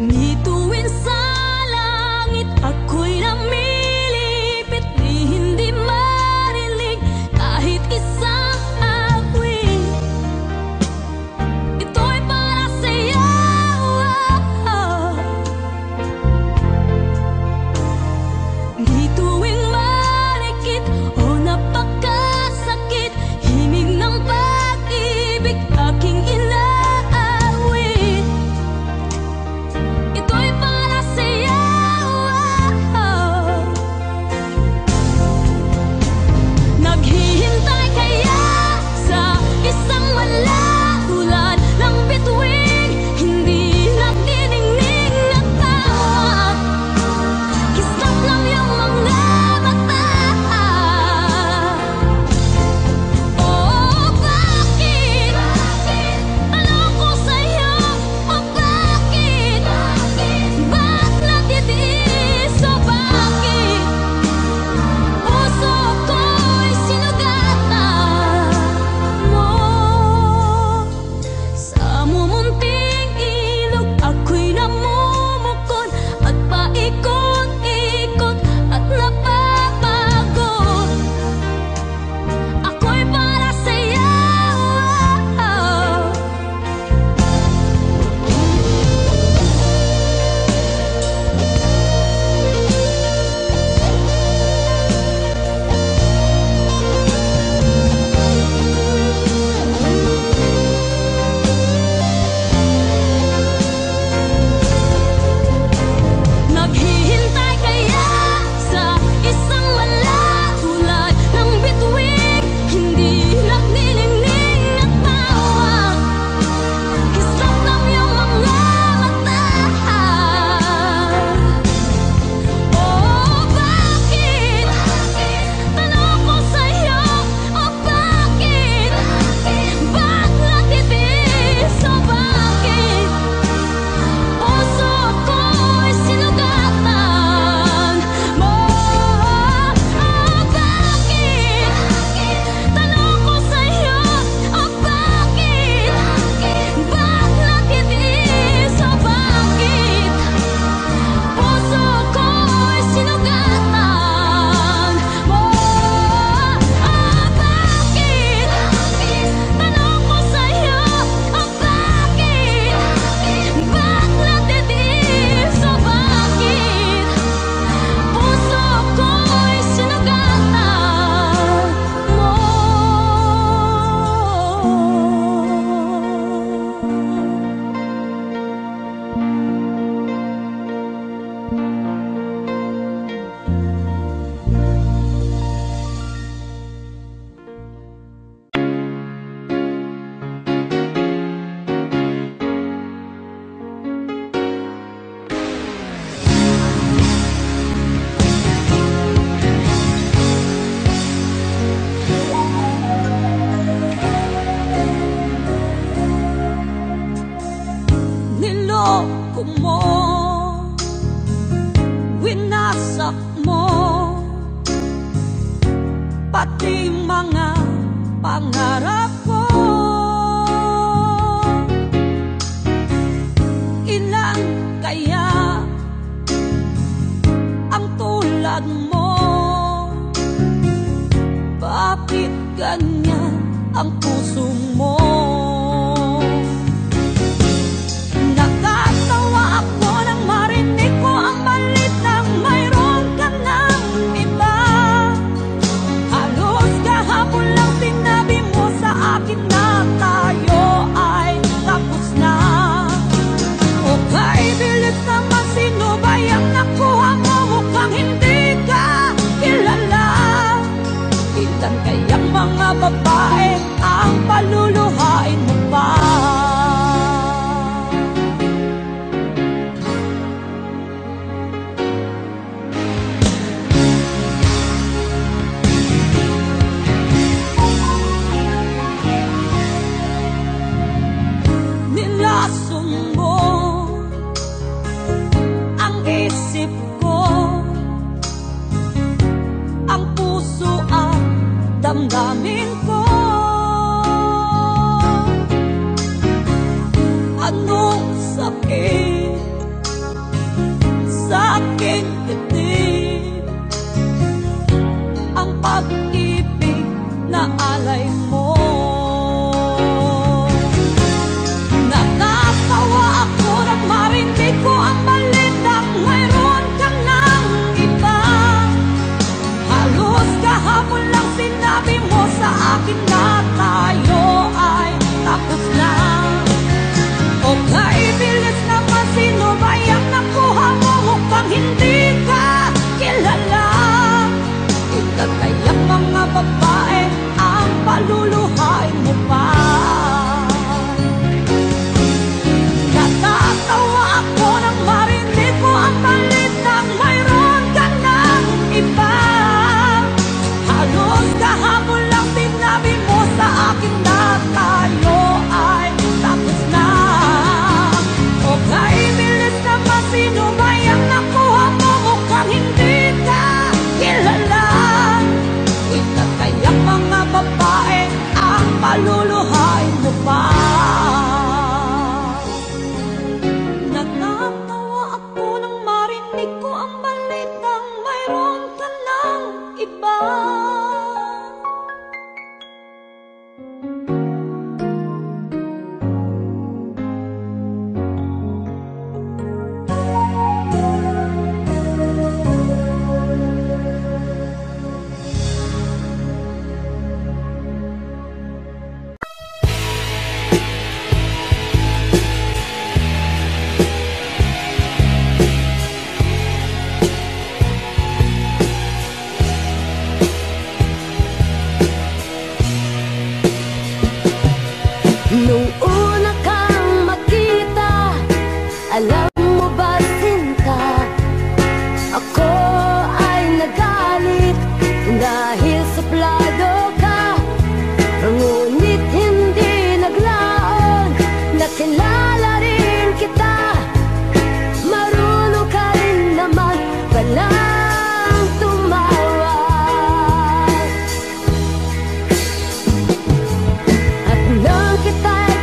Ngituin sa langit, ako'y namilipit, di hindi marinig kahit isang awit. Ito'y para sa'yo. Ngituing marikit o napakasakit, himig ng pag-ibig aking inaawit. Ito'y para sa'yo. Naghihintay kaya sa isang malaulan ng bituin, hindi nagniningning at tawag, kislap lang yung mga mata. Oh, bakit? Tanong ko sa'yo, oh bakit? Ba't natitiis? Oh bakit? Puso ko'y sinugatan mo. Sa mumunting ilog, ako'y namumukod at paikot-ikot at napapagod. Ako'y para sa'yo. Naghihintay kaya sa isang malaulan ng bituin, hindi nagniningning at tawag, kislap lang yung mga mata. Oh, bakit? Tanong ko sa'yo, oh bakit? Ba't natitiis? Oh bakit? Puso ko'y sinugatan mo. Oh bakit? Tanong ko sa'yo, oh bakit? Ba't natitiis? Oh bakit? Puso ko'y sinugatan mo. Oh bakit? Tanong ko sa'yo, oh bakit? Ba't natitiis? Oh bakit? Puso ko'y sinugatan mo. Niloko mo, winasak mo, pati mga pangarap ko. Ilan kaya ang tulad mo? Bakit ganyan ang puso mo? Nakatawa ako nang marinig ko ang balitang mayroon ka ng iba. Halos kahapon lang sinabi mo sa akin na tayo ay tapos na. Okay, bilis naman, sino ba yung nakuha mo? Mukhang hindi ka kilala. Ilan kayang mga babae ang paluluhain mo pa? Nilason mo ang isip ko, ang puso at damdamin ko. alay mo. Natatawa ako nang marinig ko ang balitang mayroon ka ng iba. Halos kahapon lang sinabi mo sa akin na tayo ay tapos na. Okay, bilis naman, sino ba yung nakuha mo? Mukhang hindi ka kilala. Ikagayang mga babae ang paluluhain mo pa. Natatawa ako nang marinig ko ang balitang mayroon ka ng iba. Halos kahapon lang sinabi mo sa akin na tayo ay tapos na. Okay, bilis naman, sino ba yung nakuha mo? Mukhang hindi ka kilala. Ikagayang mga babae ang paluluhain mo pa. Natatawa ako nang marinig ko ang balitang mayroon ka ng iba. Nung una kang makita, alam mo ba, Sinta, ako ay nagalit dahil suplado ka. Ngunit hindi naglaon, nakilala rin kita. Marunong ka rin naman palang tumawa. At nang kita'y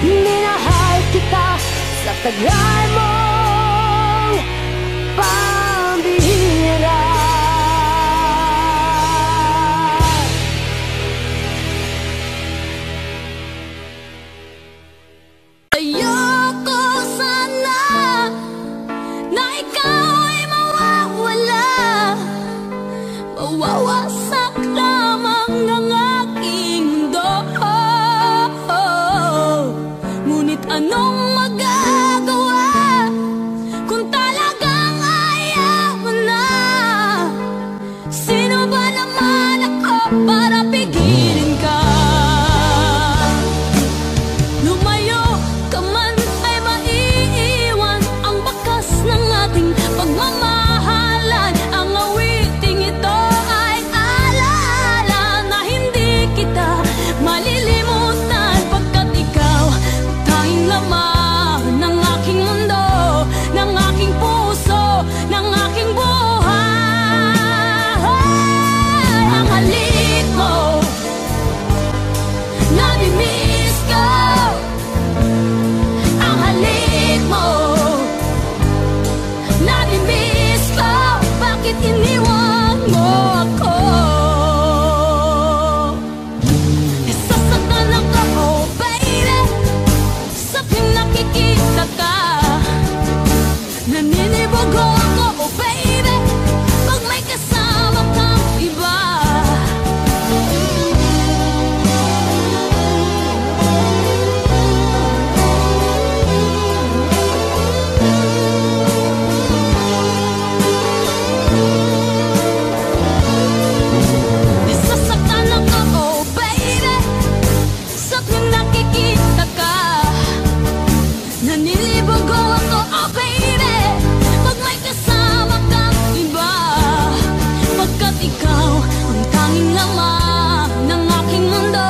minahal kita sa tagal mong pambihira. Ayoko sana na ikaw ay mawawala, mawawasak lamang ang aking mundo. Ngunit anong magagawa kung talagang ayaw mo na? Sino ba naman ako para pigilin ka? Lumayo ka man ay maiiwan ang bakas ng ating pagmamahalan. Ang awiting ito ay alaala na hindi kita malilimutan, pagkat ikaw tanging laman ng aking mundo, ng aking puso, ng aking buhay. Ang halik mo, nami-miss ko. Ang halik mo, nami-miss ko. Bakit iniwan mo ako? Nasasaktan ako, baby, sa tuwing nakikita ka. Naninibago ako, oh baby, pag may kasama kang iba. Nasasaktan ako, oh baby, sa tuwing nakikita ka. Nanilibago ako, oh baby, pag may kasama kang iba. Pagkat ikaw ang tanging laman ng aking mundo,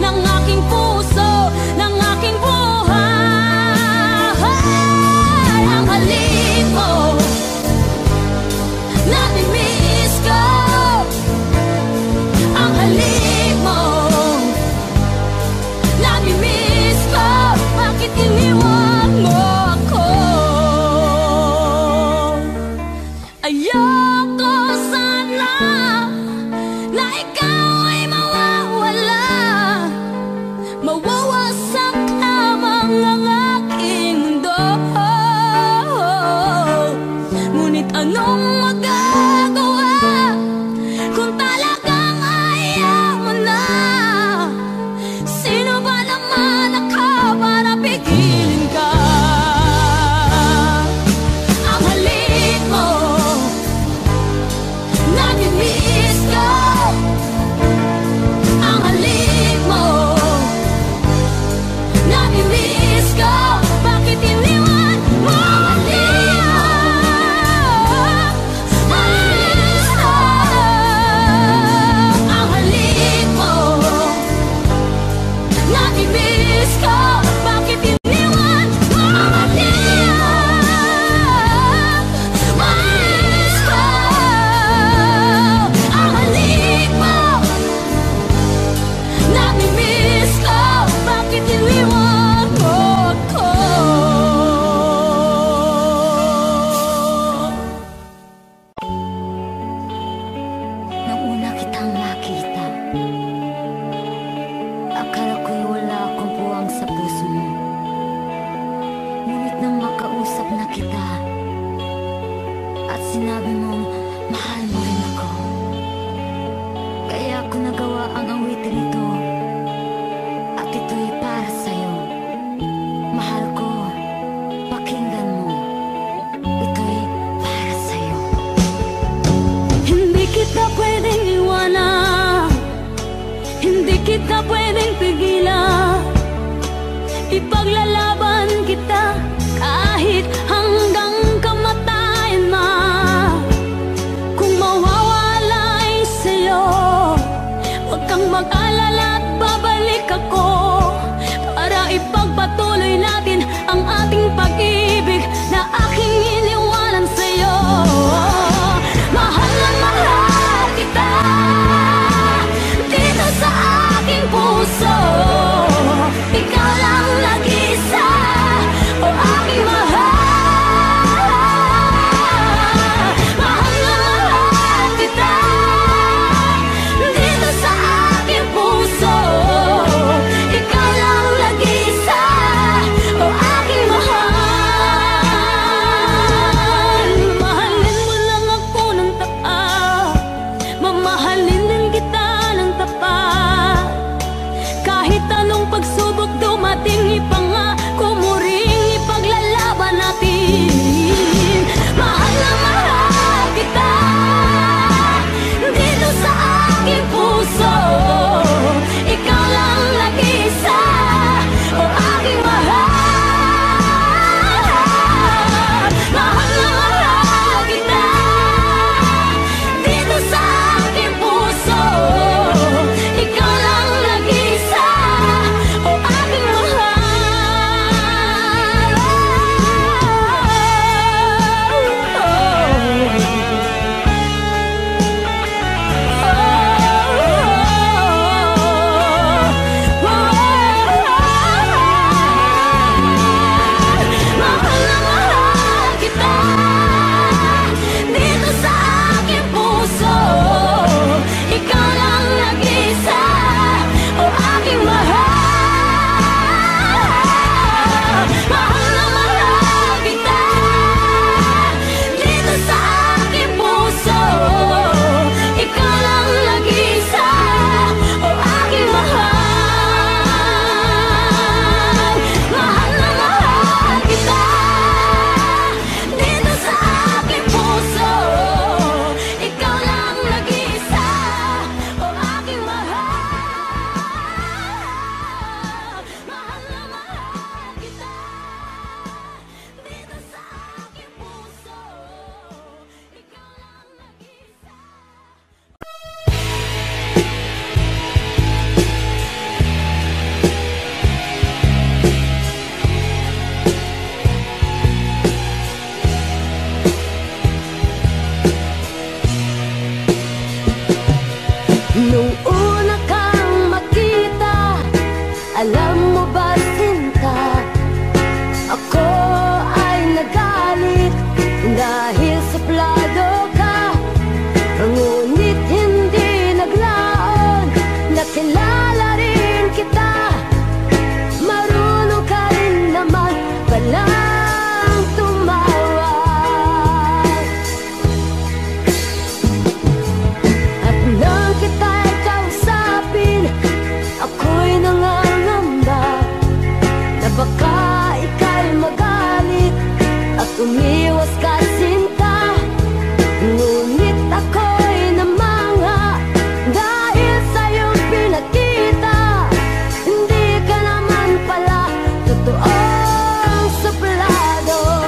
ng aking puso, ng aking buhay. Ang halik mo, nami-miss ko. Ang halik mo, nami-miss ko. Bakit iniwan mo ako? Ayoko sana na ikaw ay mawawala, mawawasak lamang ang aking mundo. Ngunit anong magagawa kung talagang ayaw mo na? Sino ba naman ako para pigilin ka? Ang halik mo, nami-miss ko. Ang halik mo, nami-miss ko. Bakit iniwan mo ako? Ang halik mo, nami-miss ko. Bakit iniwan mo ako? Miss ko. Ang halik mo, nami-miss ko. Bakit iniwan mo ako? Nang una kitang makita, akala ko'y wala akong puwang sa puso mo. Ngunit nang makausap na kita at sinabi mong mahal mo rin ako, kaya ako nagawa ang awitin ito. At ito'y para sa'yo. Mahal ko, pakinggan mo. Ito'y para sa'yo. Hindi kita pwedeng iwanan, hindi kita pwedeng pigilan. Ipaglalaban kita kahit hanggang kamatayan na. Kung mawawala ay sa'yo, huwag kang mag-alala at babalik ako para ipagpatuloy natin ang ating pag-ibig na aking iniwanan sa'yo. Mahal na mahal kita dito sa aking puso. Ikaw lang lagi na baka ika'y magalit at umiwas ka sinta. Ngunit ako'y namanga dahil sa'yong pinakita. Hindi ka naman pala totoong suplado.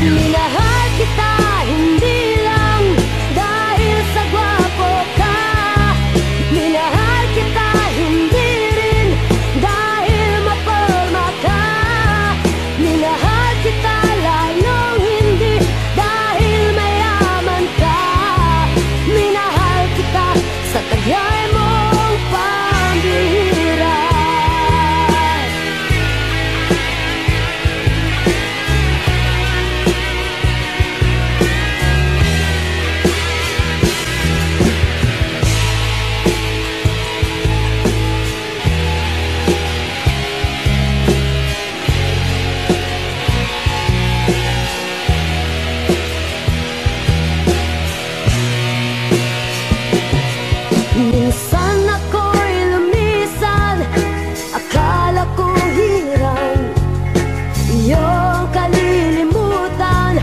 Minahal kita hindi lang dahil sa gwapo ka. Minahal kita hindi rin dahil mapalma ka. Minahal kita lalong hindi dahil mayaman ka. Minahal kita sa taglay mong pambihira. Minsan ako'y lumisan, akala ko hirang iyong kalilimutan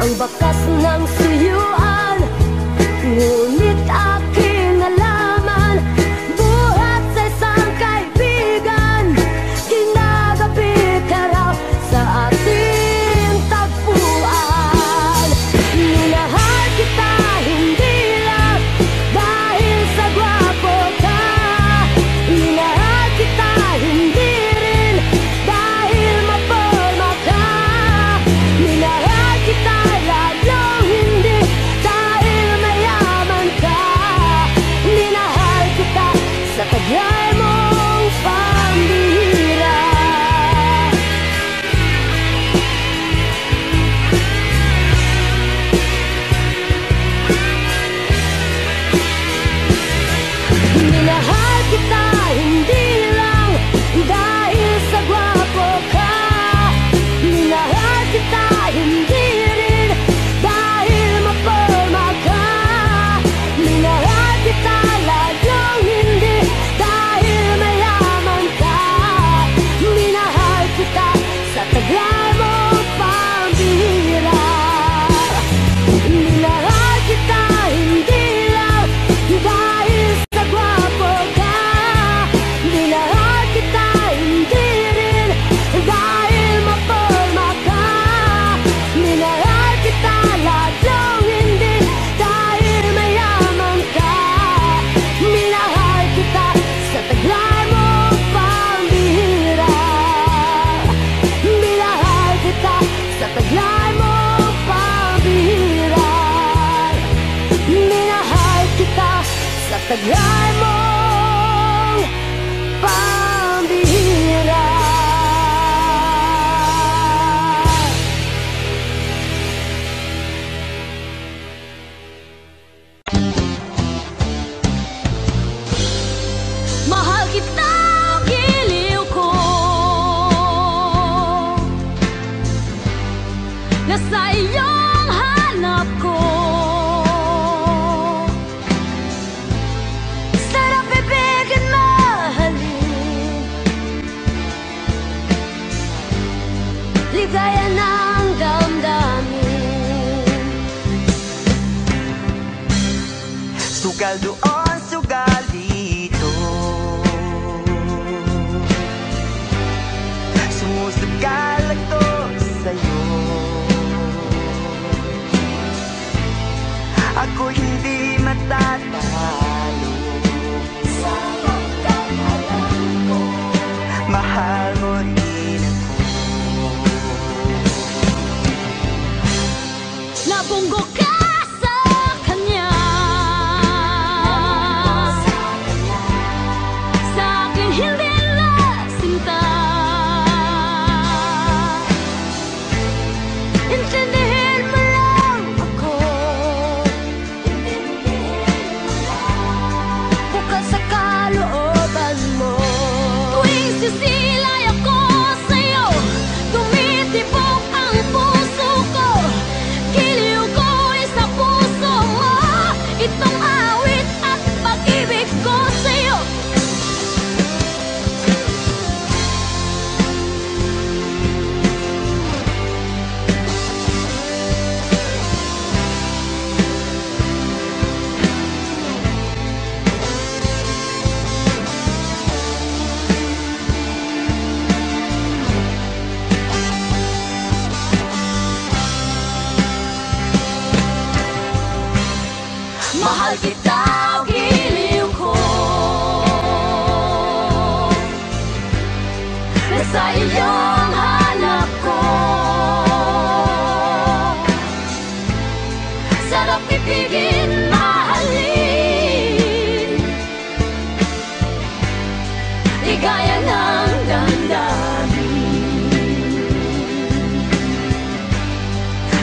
ang bakas ng suyuan. Ngunit aking nalaman, buhat sa isang kaibigan, ginagabi ka raw sa ating tagpuan. Minahal kita hindi lang dahil sa gwapo ka. Minahal kita hindi rin dahil mapalma ka. Minahal kita lalong hindi dahil mayaman ka. Minahal kita sa taglay mong pambihira. Minahal kita hindi lang dahil sa gwapo ka. Minahal kita hindi rin dahil mapalma ka. Minahal kita lalong hindi dahil mayaman ka. Minahal kita sa taglay mong pambihira. Minahal kita hindi lang dahil sa gwapo ka. Minahal kita hindi rin dahil mapalma ka. Minahal kita lalong hindi dahil mayaman ka. Minahal kita sa taglay mong pambihira. Minahal kita sa taglay mong pambihira. Minahal kita sa taglay mong pambihira. Mahal kita, giliw ko. Nasa iyong hanap ko. Sarap ibigin, mahalin. Ligaya ng damdamin. Sugal doon, sugal dito. Sumusugal ako sa'yo. Ako hindi matatalo. Mahal mo rin ako. Nabunggo ka sa kanya. kita giliw ko. Nasa iyong hanap ko. Sarap ibigin, mahalin, ligaya ng damdamin.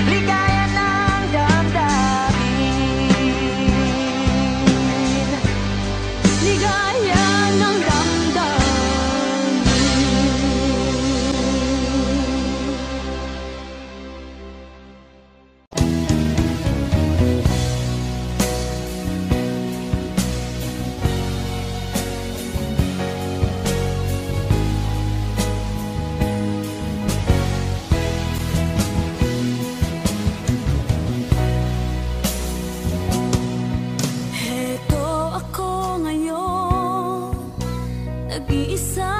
Ligaya ng damdamin. Ligaya ng damdamin. Heto ako ngayon, nag-iisa,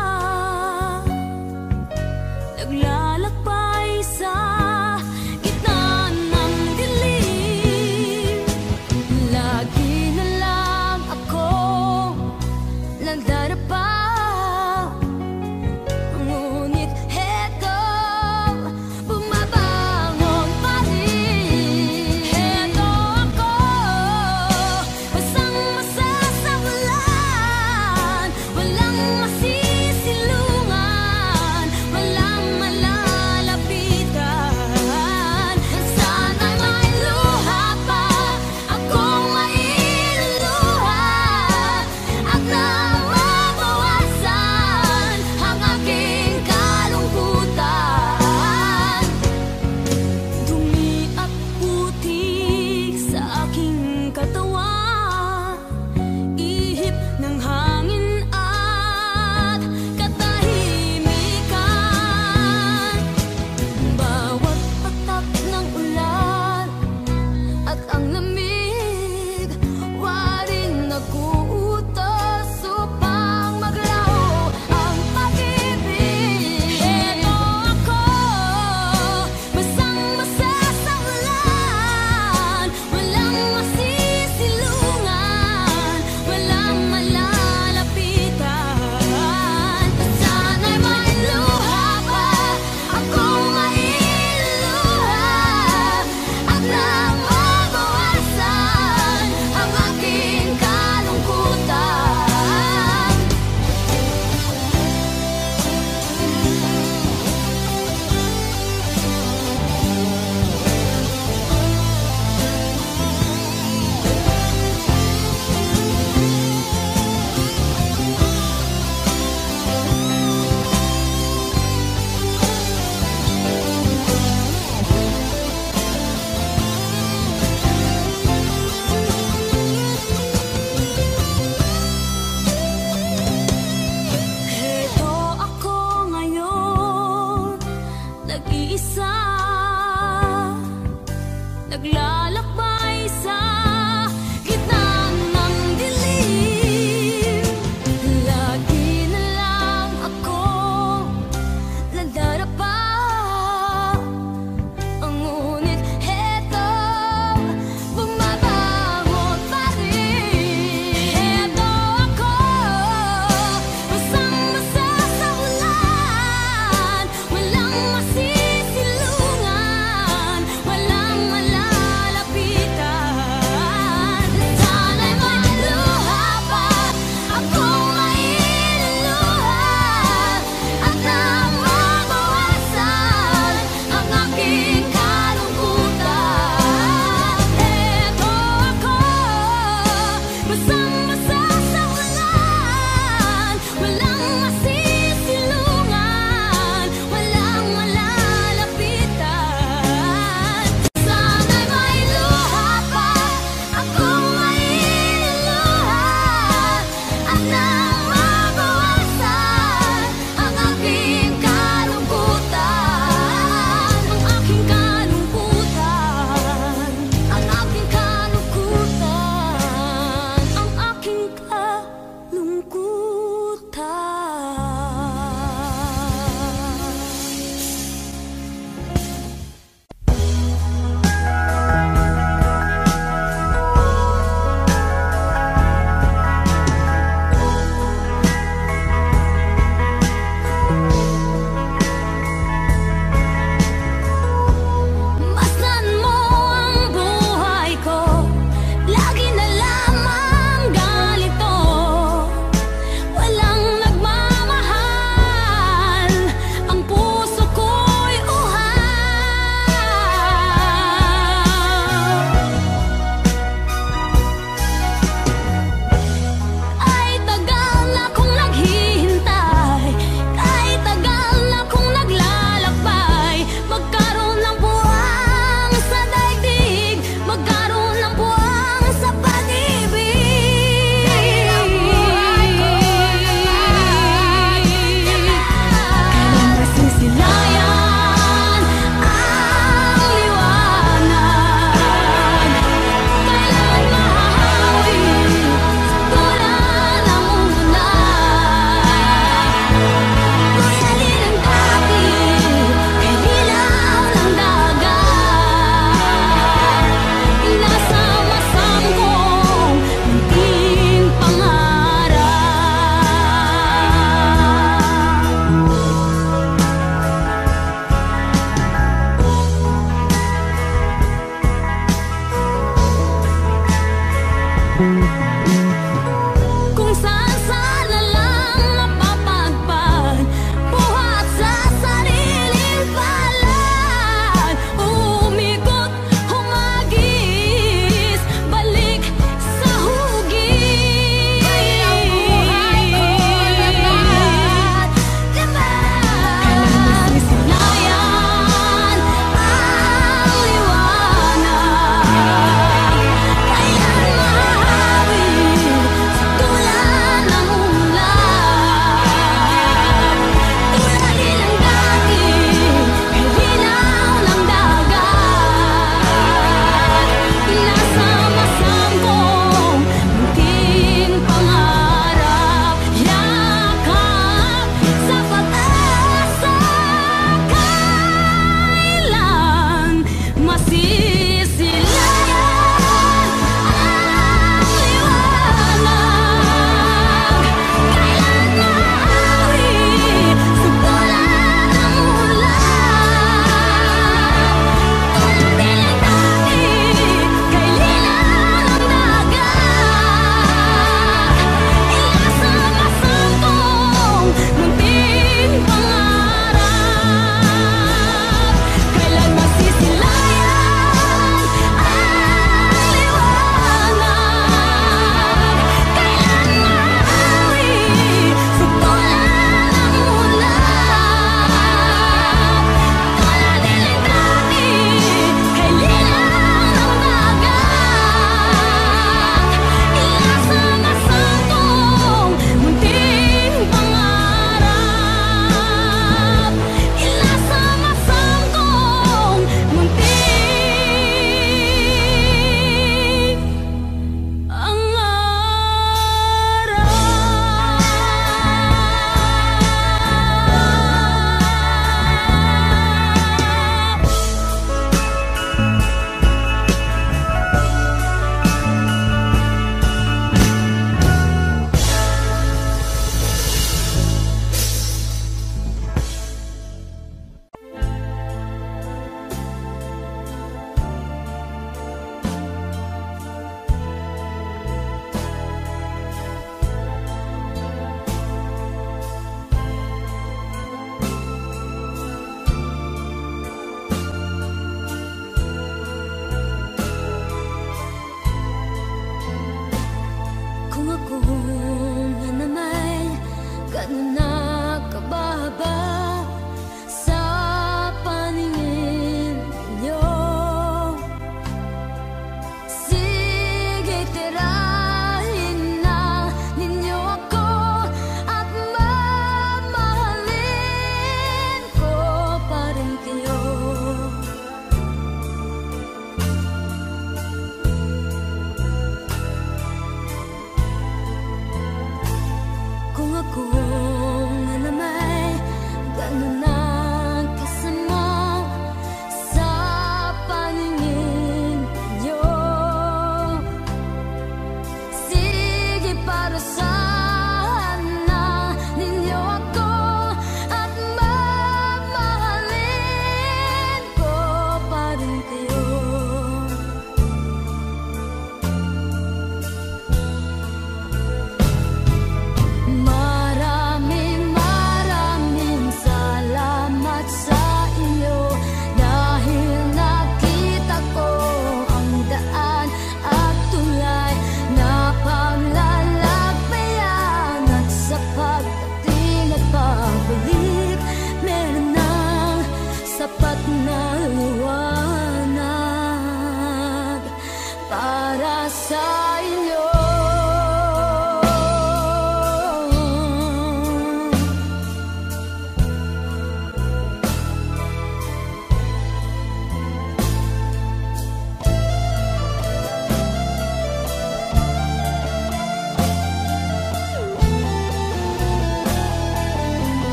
naglalakbay sa gitna ng dilim. Lagi na lang ako nandarapa, ngunit heto, bumabangon pa rin. Heto ako, basang-basa sa ulan, walang masisilungan, walang malalapitan. Sana'y may luha pa akong mailuluha, at na mabawasan ang aking kalungkutan. Dumi at putik sa aking katawan, ihip ng hangin at katahimikan. Bawat patak ng ulan at ang lamig, waring nag-uutos upang maglaho ang pag-ibig. Heto ako, basang-basa sa ulan, walang masisilungan, walang malalapitan. Sana'y may luha pa akong mailuluha, at na mabawasan ang aking kalungkutan. Heto ako ngayon, nag-iisa, naglalakbay sa gitna ng dilim. Lagi na lang ako nandarapa, ngunit heto, bumabangon pa rin. Heto ako, basang-basa sa ulan, walang masisilungan, walang malalapitan.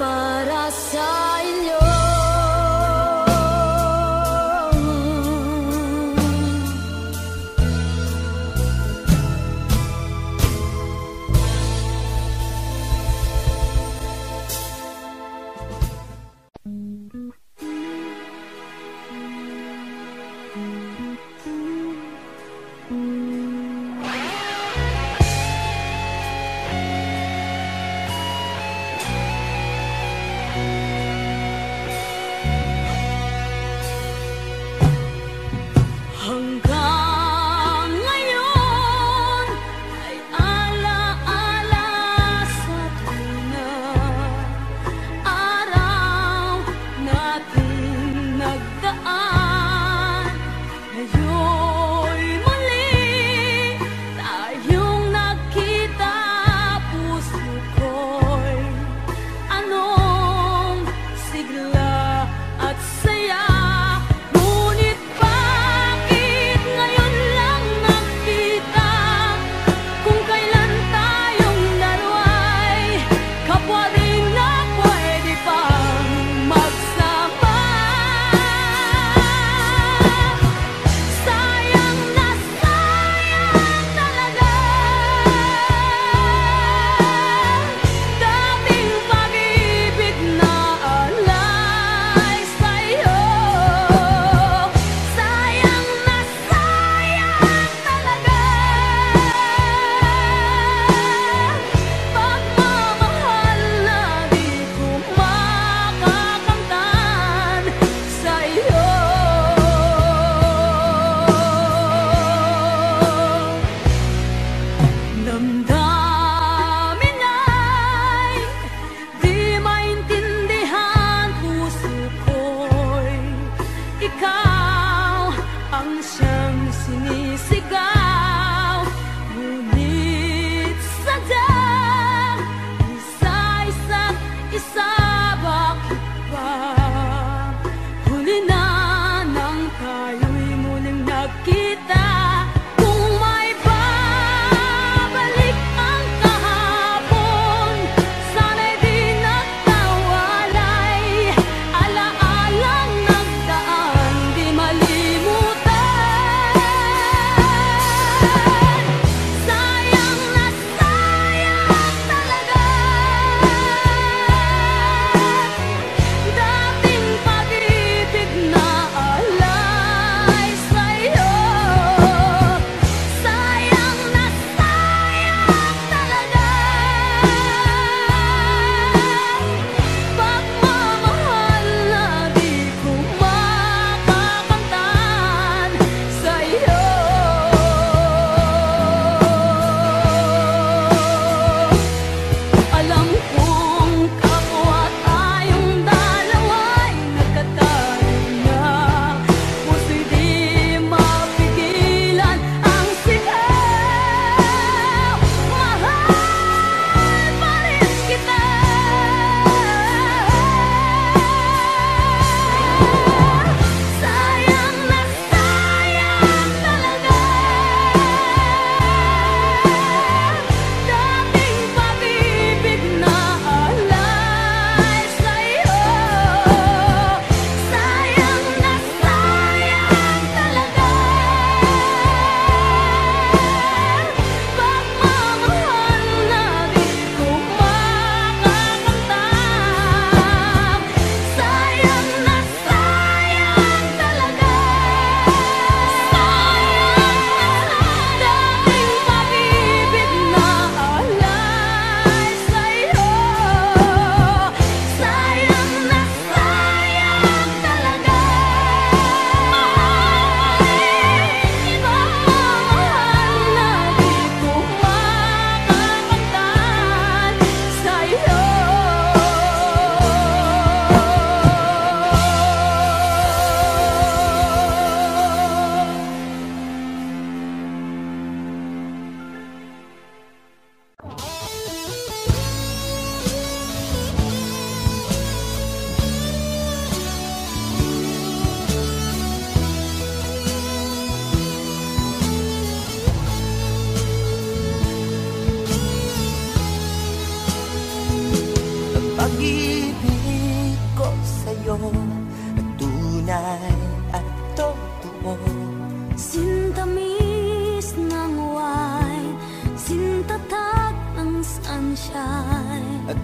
para sa inyo.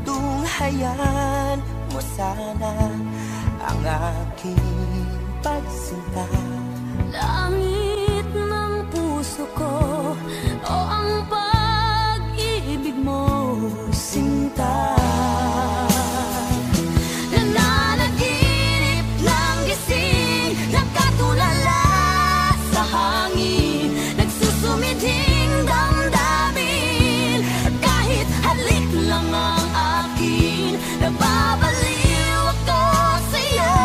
Tunghayan mo sana ang aking pagsinta. Langit ng puso ko o ang pag-ibig mo, sinta. Nananaginip ng gising, nakatulala sa hangin, nagsusumidhing damdamin. Kahit halik lang ang akin, nababaliw ako sa'yo.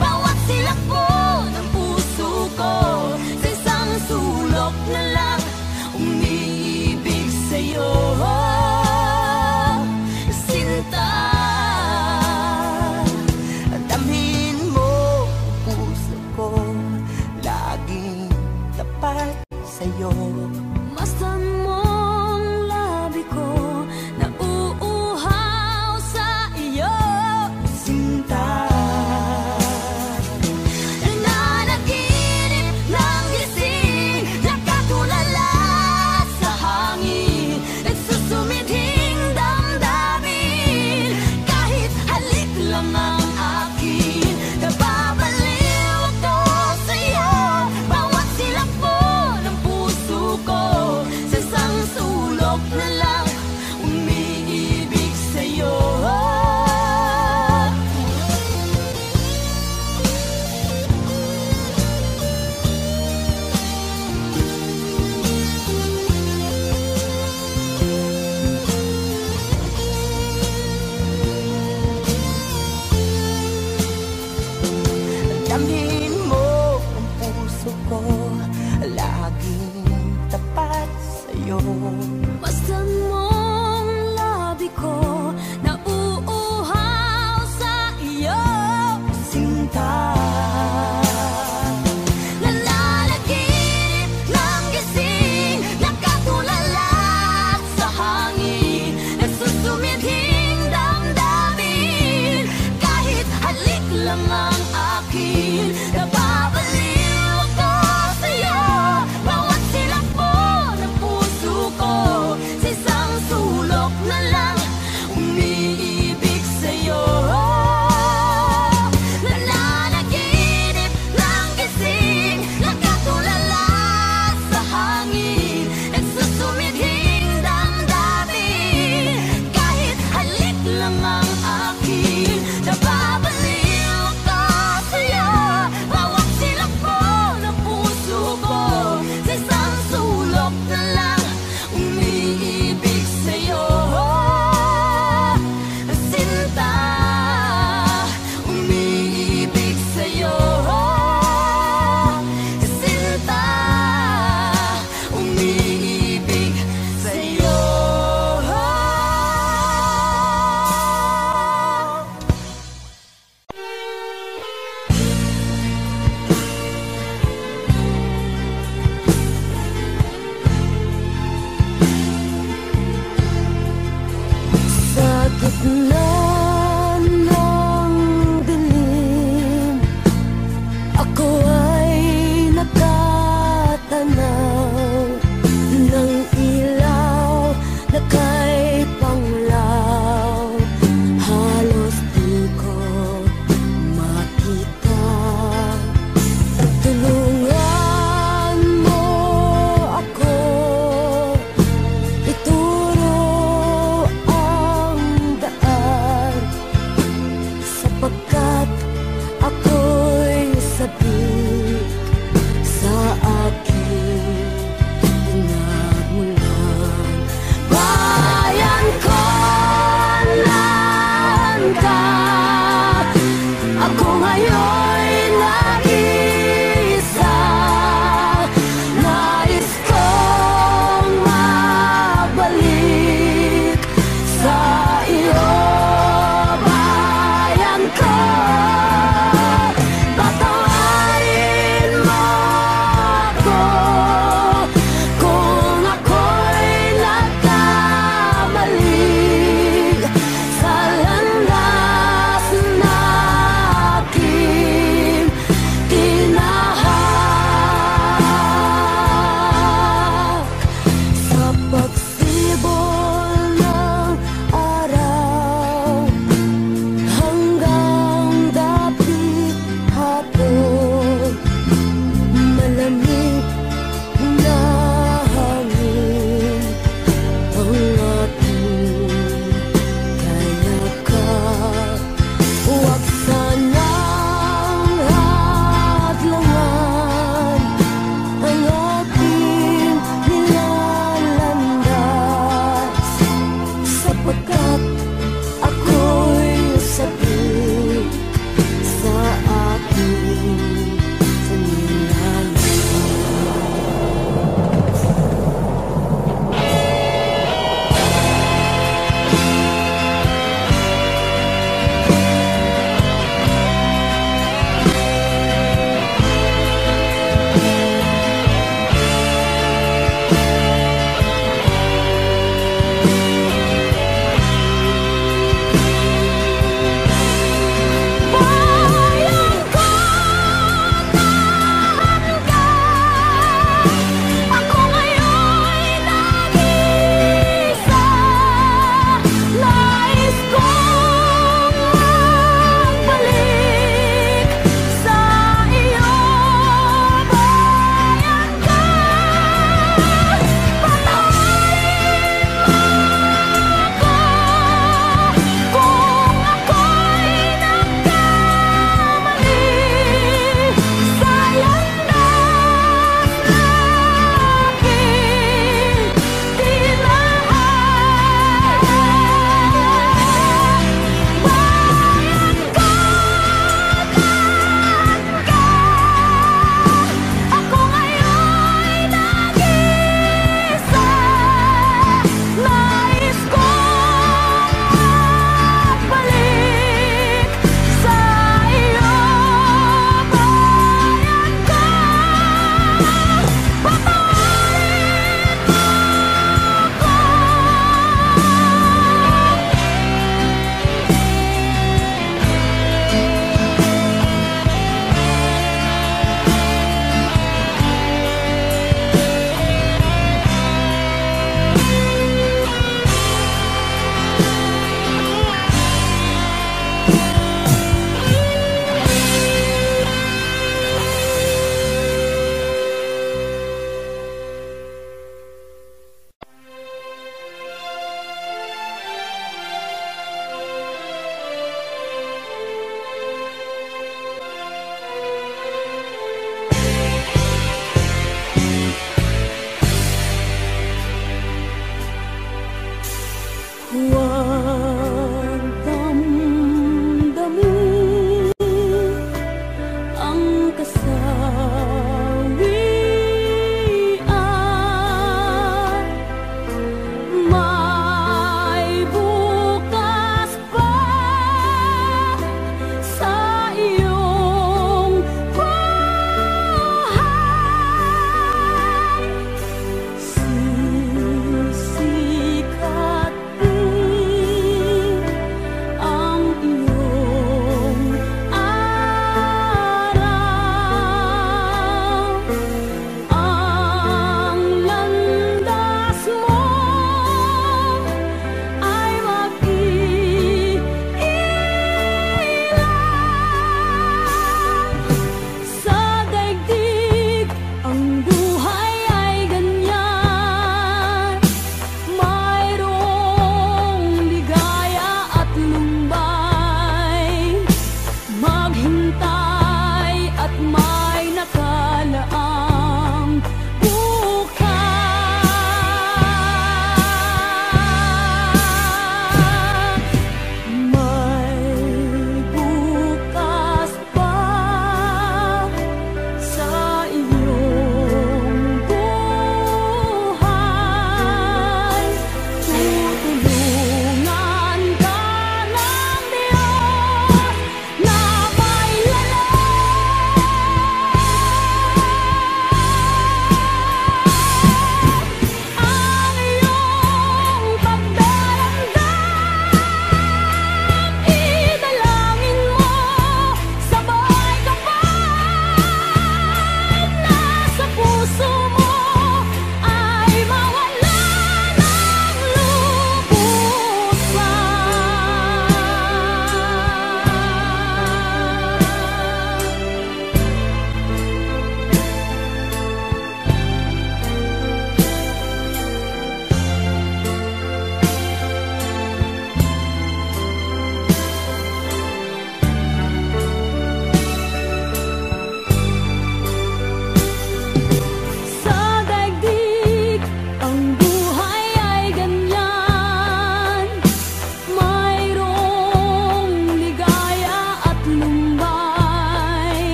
Bawat silakbo ng puso ko, sa isang sulok na lang umiibig sa'yo, sinta. Damhin mo ang puso ko, laging tapat sa'yo. Masdan mong labi ko, nauuhaw sa iyo, Sinta, nananaginip ng gising, nakatulala sa hangin, nagsusumidhing damdamin. Kahit halik lang ang akin, nababaliw ako sa'yo. Bawat silakbo ng puso ko, sa isang sulok na lang umiibig sa'yo. damhin mo ang puso ko, laging tapat sa'yo. Masdan mong labi ko, nauuhaw sa iyo, Sinta, nananaginip ng gising, nakatulala sa hangin, nagsusumidhing damdamin. Kahit halik lang ang akin, nababaliw ako sa'yo. Bawat silakbo ng puso ko, sa isang sulok na lang umiibig sa'yo. Nananaginip ng gising, nakatulala sa hangin, nagsusumidhing damdamin. Kahit halik lang ang akin, nababaliw ako sa'yo. Bawat silakbo ng puso ko, sa isang sulok na lang umiibig sa'yo, sinta. Umiibig sa'yo, sinta. Umiibig sa'yo. Sa gitna ng dilim, ako ay nakatanaw ng ilaw na kay panglaw. Halos di ko makita. Tulungan mo ako, ituro ang daan, sapagkat ako'y sabik sa aking pinagmulan. Bayan ko, nan ka, ako ngayon'y nag-isa. Nais kong mabalik sa iyo, bayan ko.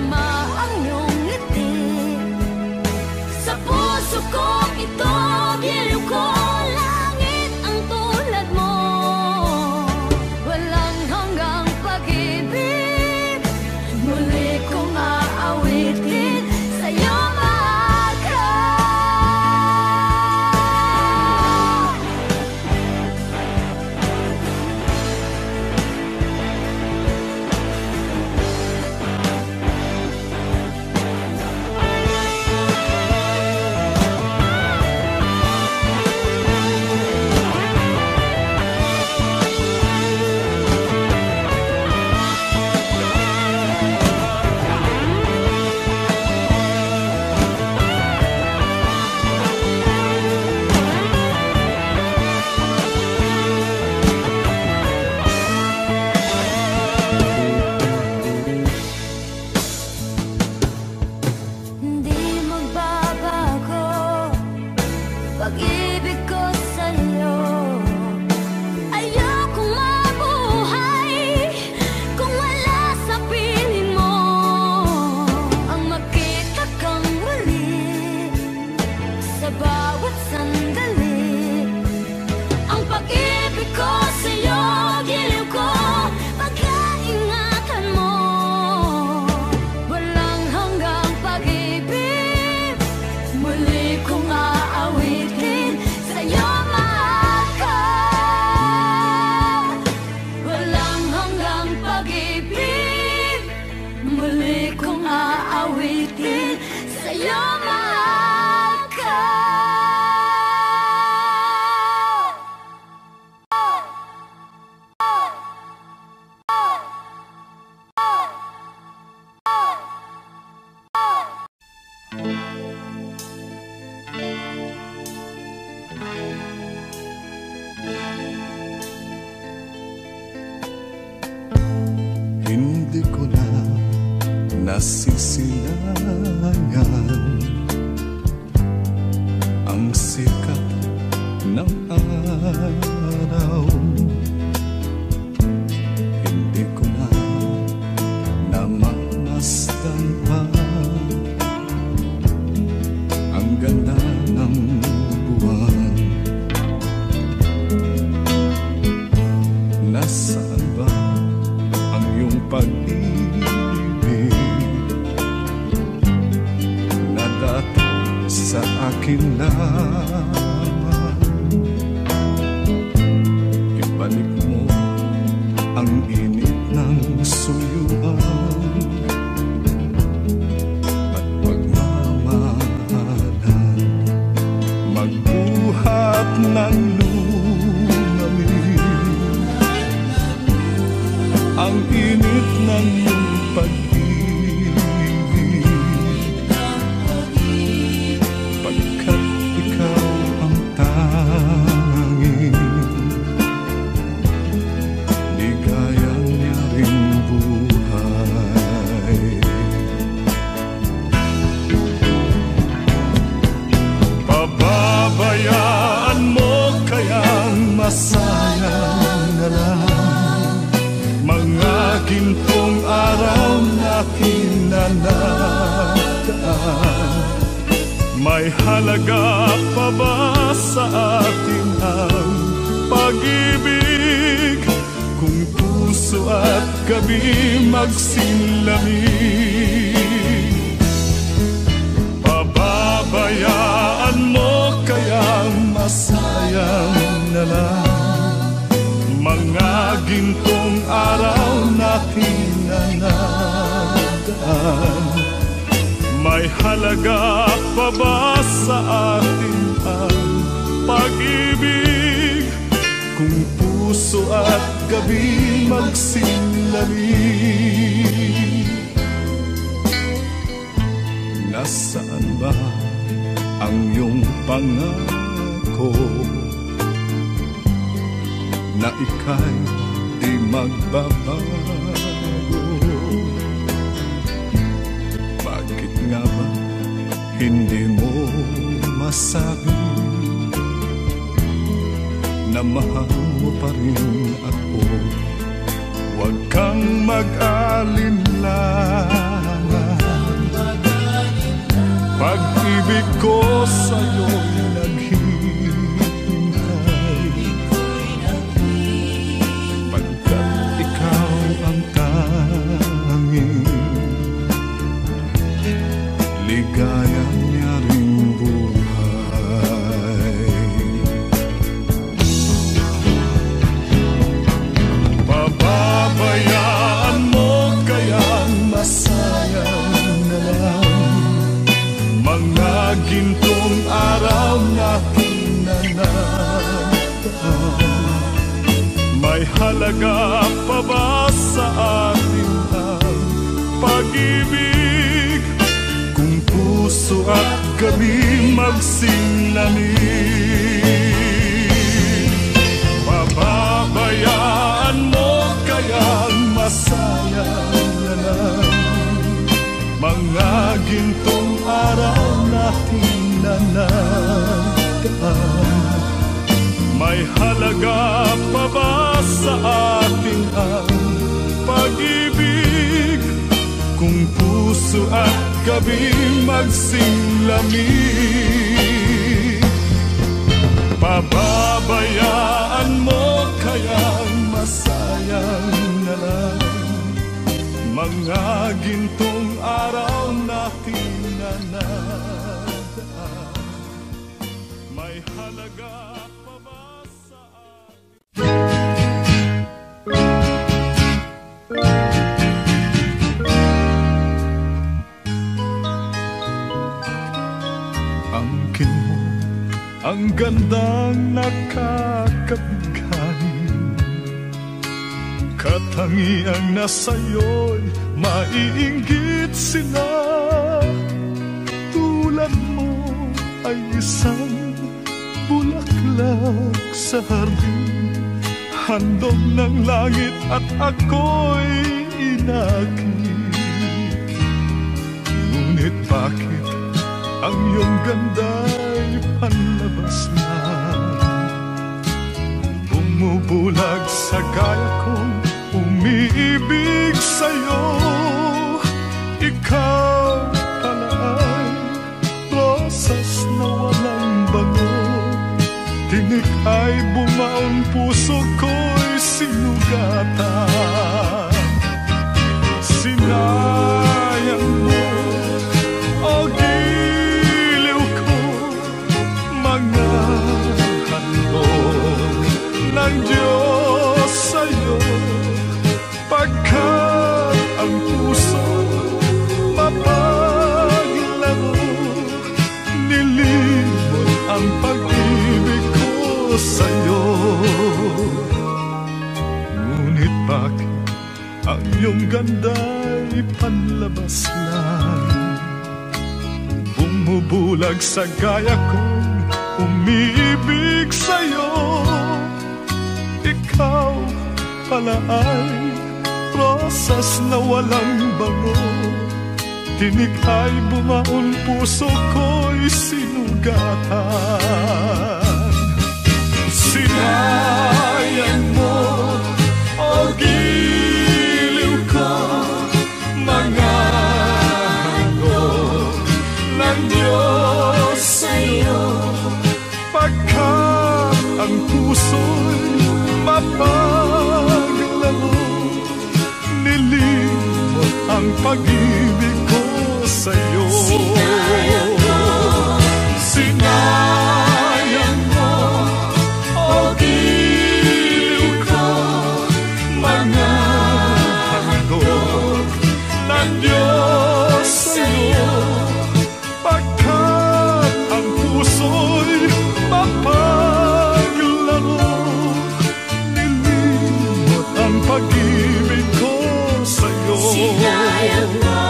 Masama ang iyong ngiti. Sa puso ko ito, giliw ko, langit ang tulad mo. Walang hanggang pag-ibig, muli kong aawitin, sa'yo mahal ka. Hindi magbabago pag-ibig ko sa'yo. Ayokong mabuhay kung wala sa piling mo. Ang makita kang muli sa bawat sandali. Ang pag-ibig ko sa'yo, giliw ko, pag-iingatan mo. Walang hanggang pag-ibig, muli kong aawitin, sa'yo mahal ka. Walang hanggang pag-ibig, muli kong aawitin, sa'yo mahal ka. Hindi ko na nasisilayan ang sikat ng araw. Hindi ko na namamasdan pa ang ganda ng buwan. Nasaan ba ang iyong pag-ibig na dati sa akin lamang? Ibalik mo ang init ng suyuan at pagmamahalan, magbuhat ng ang init ng iyong pag-ibig, pagkat ikaw ang tanging ligayang niyang buhay. Pababayaan mo kayang masayang na lang mga gintong araw natin na nataan. May halaga pa ba sa atin ang pag-ibig kung puso at gabi magsilamig? Pababayaan mo kayang masayang na lang mga gintong araw natin na nadaan. May halaga pa ba sa atin ang pag-ibig kung puso at gabi magsilamig? Nasaan ba ang iyong pangako na ika'y di magbabago? Bakit nga ba hindi mo masabi na mahal mo pa rin ako? Huwag kang mag-alinlangan, pag-ibig ko sa'yo'y naghihintay, pagkat ikaw ang tanging ligaya niya ring buhay. Pababayaan mo kayang masayang na lang mga gintong araw natin na nagdaan. May halaga pa ba sa atin ang pag-ibig kung puso at gabi magsinlamig? Pababayaan mo kayang masayang na lang mga gintong araw natin na nagdaan. May halaga pa ba sa atin ang pag-ibig kung puso at gabi magsinlamig? Pababayaan mo kayang masayang na lang mga gintong araw natin na nagdaan. May halaga pa ba sa angkin mo ang gandang nakakabigay, katangiang nasa'yo'y maiinggit sila. Tulad mo ay isang bulaklak sa hardin, handog ng langit at ako'y inakit. Ngunit bakit ang iyong ganda'y panlabas na bumubulag sa gaya kong umiibig sa'yo? Ikaw pala ay rosas na walang bango, tinik ay bumaon, puso ko'y sinugatan. Sinayang mo, o giliw ko, mga handog ng Diyos sa'yo, pagkat ang puso mapaglago, nilimot ang pag-ibig ko sa'yo. Ngunit bakit ang iyong ganda'y panlabas lang, bumubulag sa gaya kong umiibig sa'yo? Ikaw pala ay rosas na walang bango, tinik ay bumaon, puso ko'y sinugatan. Sinayang mo, o giliw ko, mga handog ng Diyos sa'yo, pagkat ang puso'y mapaglago, nilimot ang pag-ibig ko sa'yo. Sinayang mo, o giliw ko, mga handog ng Diyos sa'yo, pagkat ang puso'y mapaglago, nilimot ang pag-ibig ko sa'yo. Sinayang mo,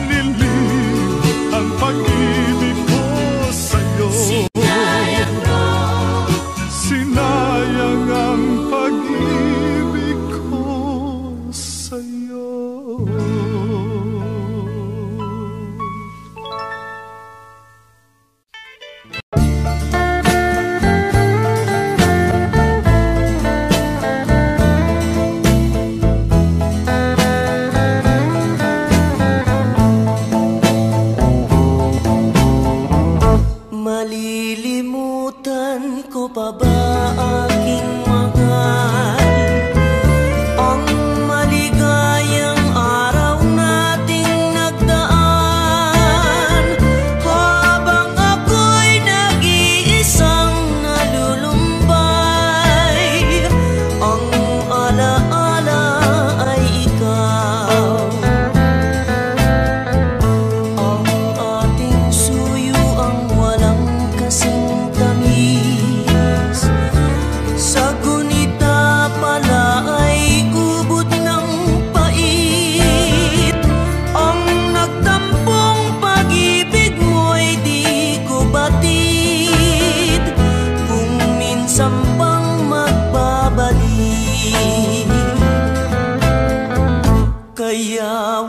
nilimot ang pag-ibig ko sa'yo. Sinayang mo, sinayang ang pag-ibig ko sa'yo.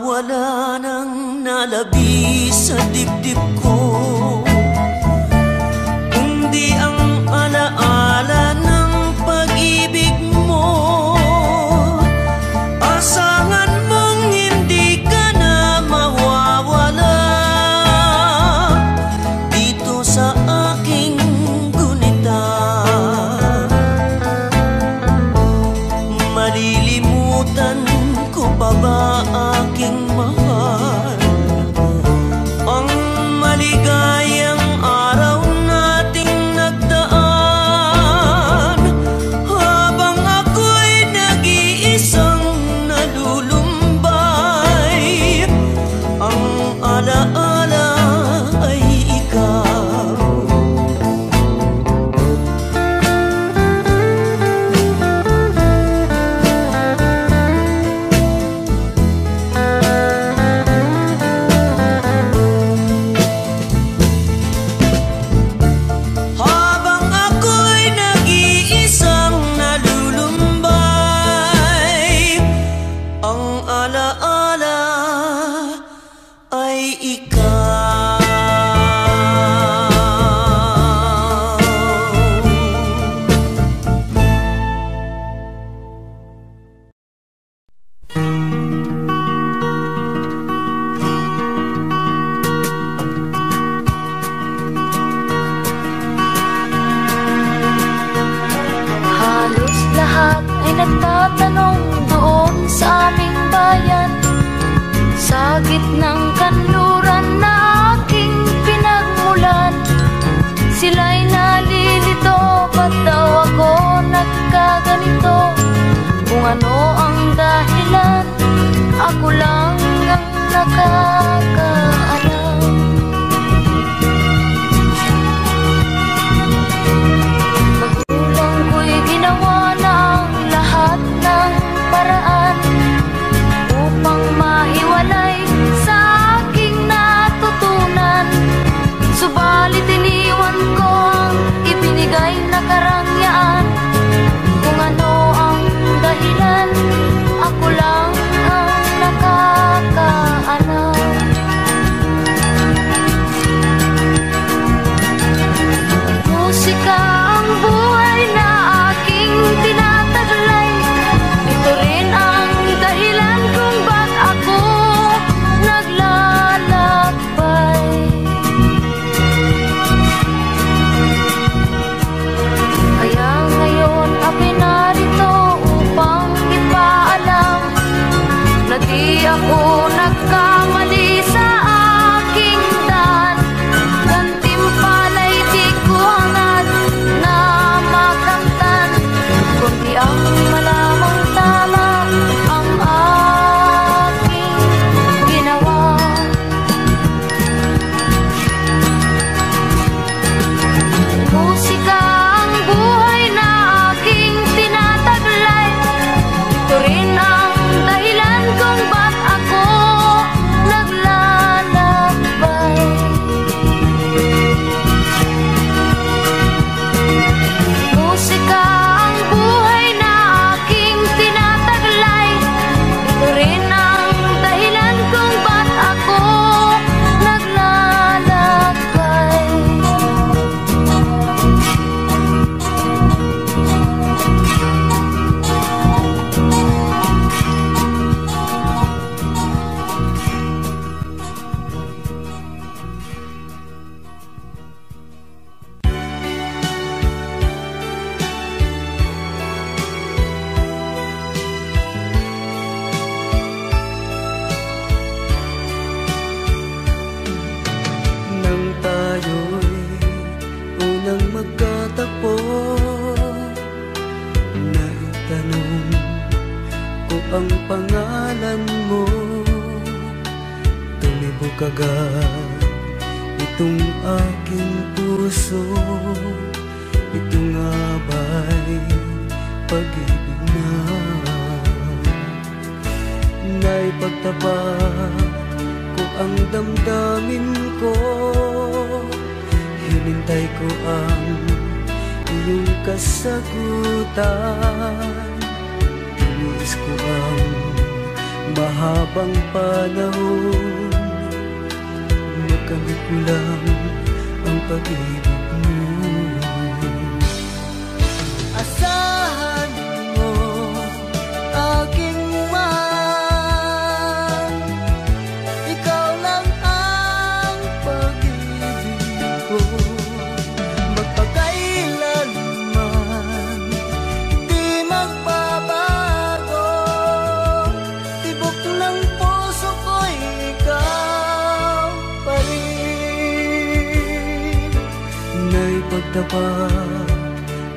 wala nang nalabi sa dibdib ko, kundi ang alaala ng pag-ibig mo. Asahan mong hindi ka na mawawala dito sa aking gunita. Malilimutan ko pa ba aking mahal ang maligayang araw nating nagdaan, habang ako'y nag-iisang nalulumbay. Ang alaala ay ikaw. Habang ako'y nag-iisang nalulumbay, ang alaala ay ikaw. Halos lahat ay nagtatanong doon sa aming bayan, sa gitnang kanluran na aking pinagmulan. Sila'y nalilito, ba't daw ako nagkaganito? Kung ano ang dahilan, ako lang ang nakakaalam. Magulang ko'y ginawa ng lahat ng paraan upang mahiwalay sa aking natutunan. Subalit iniwan ko ang ibinigay na karangyaan. Kung ano ang dahilan, ako lang ang nakakaalam. Musika ang buhay na aking tinataglay. Ito rin ang dahilan kung ba't ako naglalakbay. Kaya ngayon ako'y narito upang ipaalam na di ako nagkamali sa aking daan. Gantimpala'y di ko hangad na makamtan, kundi ang malamang tama ang aking ginawa. Musika ang buhay na aking tinataglay. Ito rin ang dahilan kung ba't ako naglalakbay. Musika ang buhay na aking tinataglay. Ito rin ang dahilan kung ba't ako naglalakbay. Nang tayo'y unang magkatagpo, naitanong ko ang pangalan mo. Tumibok agad itong aking puso. Ito nga ba'y pag-ibig na naipagtapat ko ang damdamin ko? Hinintay ko ang iyong kasagutan. Tinis ko ang mahabang panahon, makamit ko lang ang pag-ibig mo. Asahan mo, aking mahal, ikaw lang ang pag-ibig ko. Magpakailanman di magbabago, tibok ng puso ko'y ikaw pa rin. Naipagtapat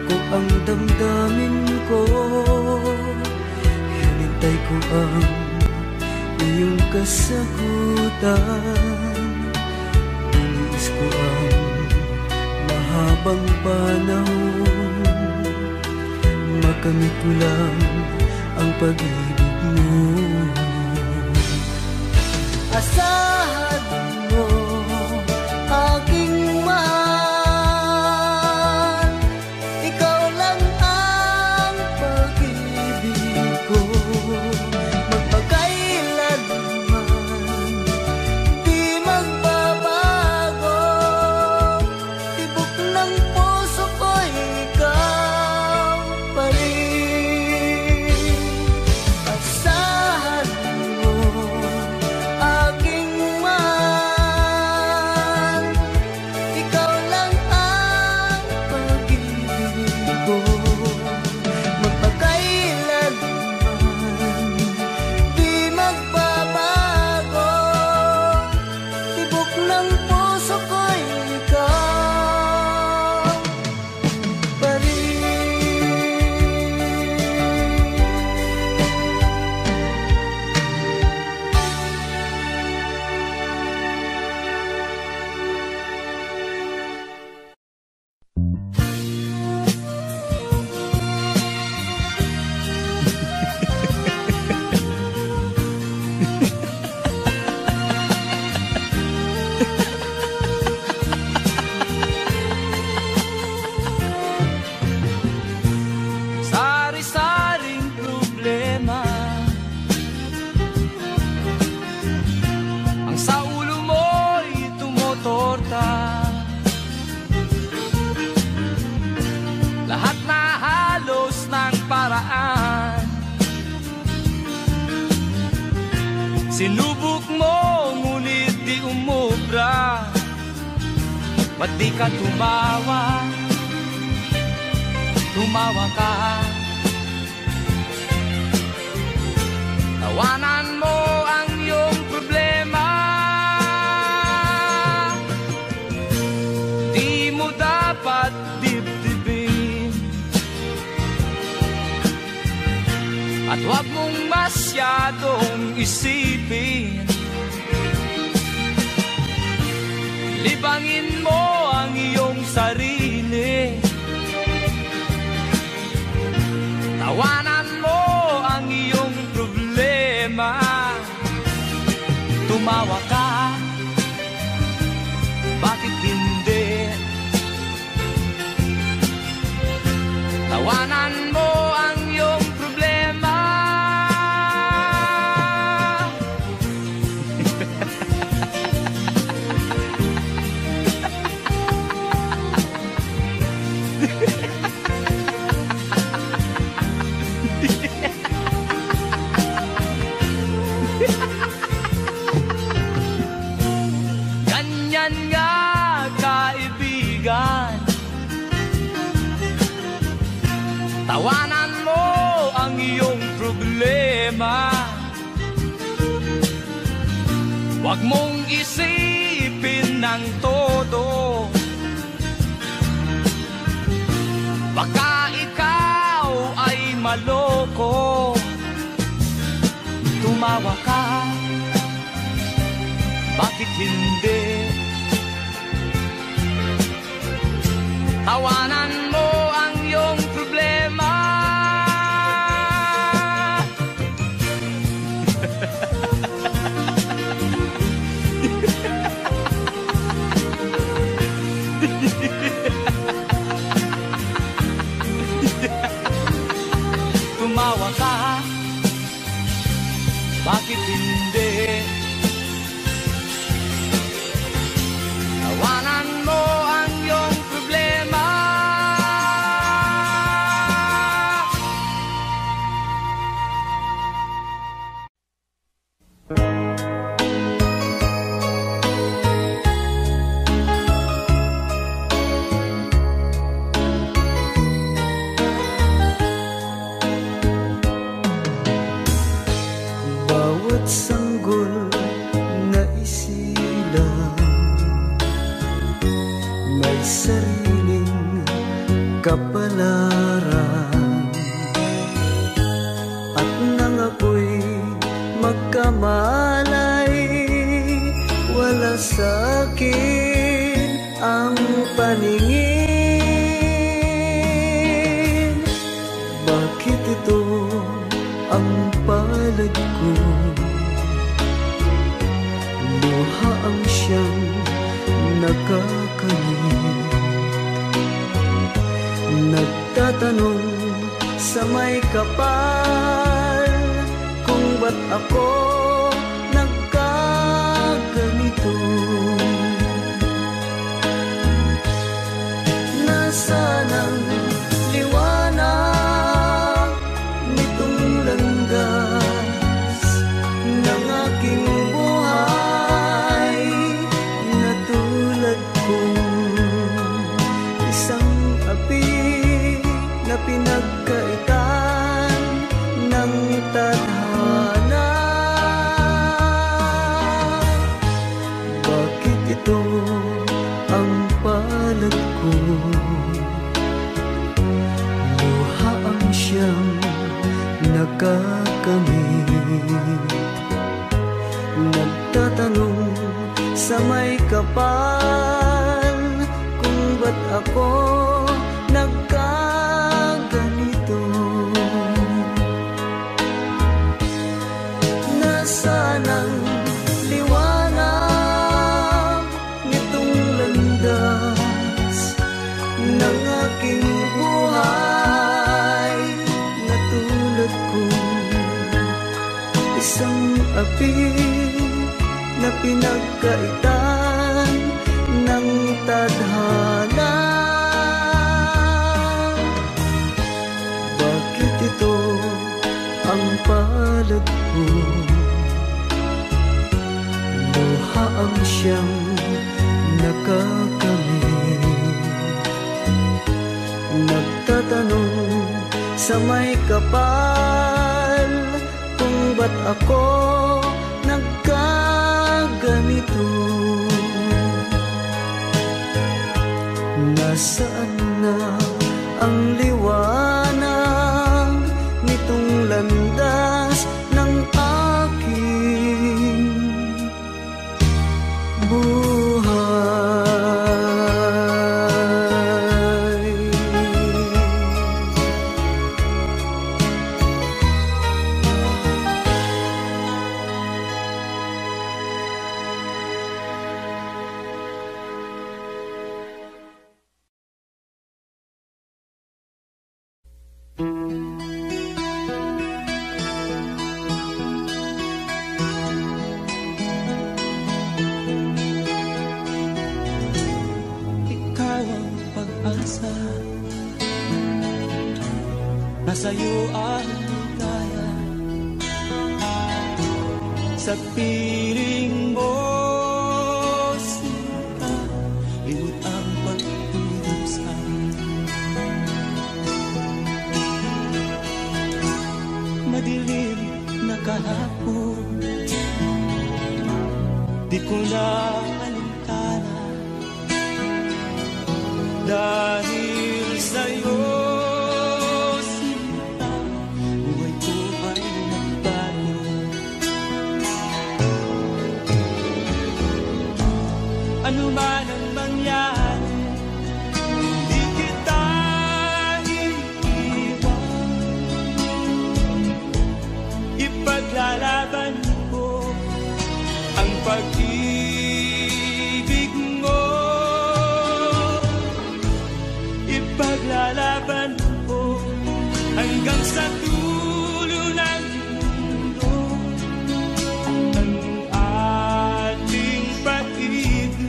ko ang damdamin ko, hinintay ko ang iyong kasagutan. Iniis ko ang mahabang panahon, makamit ko lang ang pag-ibig mo. Asahan mo, aking mahal, ikaw lang ang pag-ibig ko. Magpakailanman di magbabago, tibok ng puso ko'y ikaw pa rin. Asahan mo, aking mahal, ikaw lang ang pag-ibig ko. Magpakailanman di magbabago, tibok ng puso ko'y ikaw pa rin. Sari-saring problema ang sa ulo mo'y tumotorta. Lahat na halos ng paraan sinubok mo, ngunit di umubra. Ba't di ka tumawa? Tumawa ka. Tawanan mo ang iyong problema. Di mo dapat dibdibin, at huwag mong masyadong isipin. Libangin mo ang iyong sarili. Tawanan mo ang iyong problema. Tumawa ka, bakit hindi? Tawanan mo ang iyong problema. Ganyan nga, kaibigan. Tawanan mo ang iyong problema. Huwag mong isipin ng todo. Baka ikaw ay maloko. Tumawa ka, bakit hindi? Tawanan mo ang iyong problema. Tumawa ka, bakit sa'kin ang paningin. Bakit ito ang palad ko? Luha ang siyang nakakamit. Nagtatanong sa may kapal kung ba't ako nagkaganito. Nasaan ang liwanag nitong landas ng aking buhay, na tulad kong isang api na pinagkaitan ng tadhana. Bakit ito ang palad ko? Luha ang siyang nakakamit. Nagtatanong sa may kapal kung ba't ako nagkaganito. Nasaan ang liwanag nitong landas ng aking buhay, na tulad kong isang api na pinagkaitan ng tadhana. Bakit ito ang palad ko? Luha ang siyang nakakamit. Nagtatanong sa may kapal kung ba't ako nagkaganito. Nasaan na ang liwanag nitong landas ng aking buhay? Nasa'yo ang ligaya, sa piling mo sinta, limot ang pag-idusa. Madilim na kahapon, di ko na alintana, dahil sa'yo ano man ang mangyari, hindi kita iiwan. Ipaglalaban ko ang pag-ibig mo. Ipaglalaban ko hanggang sa dulo ng mundo ang ating pag-ibig.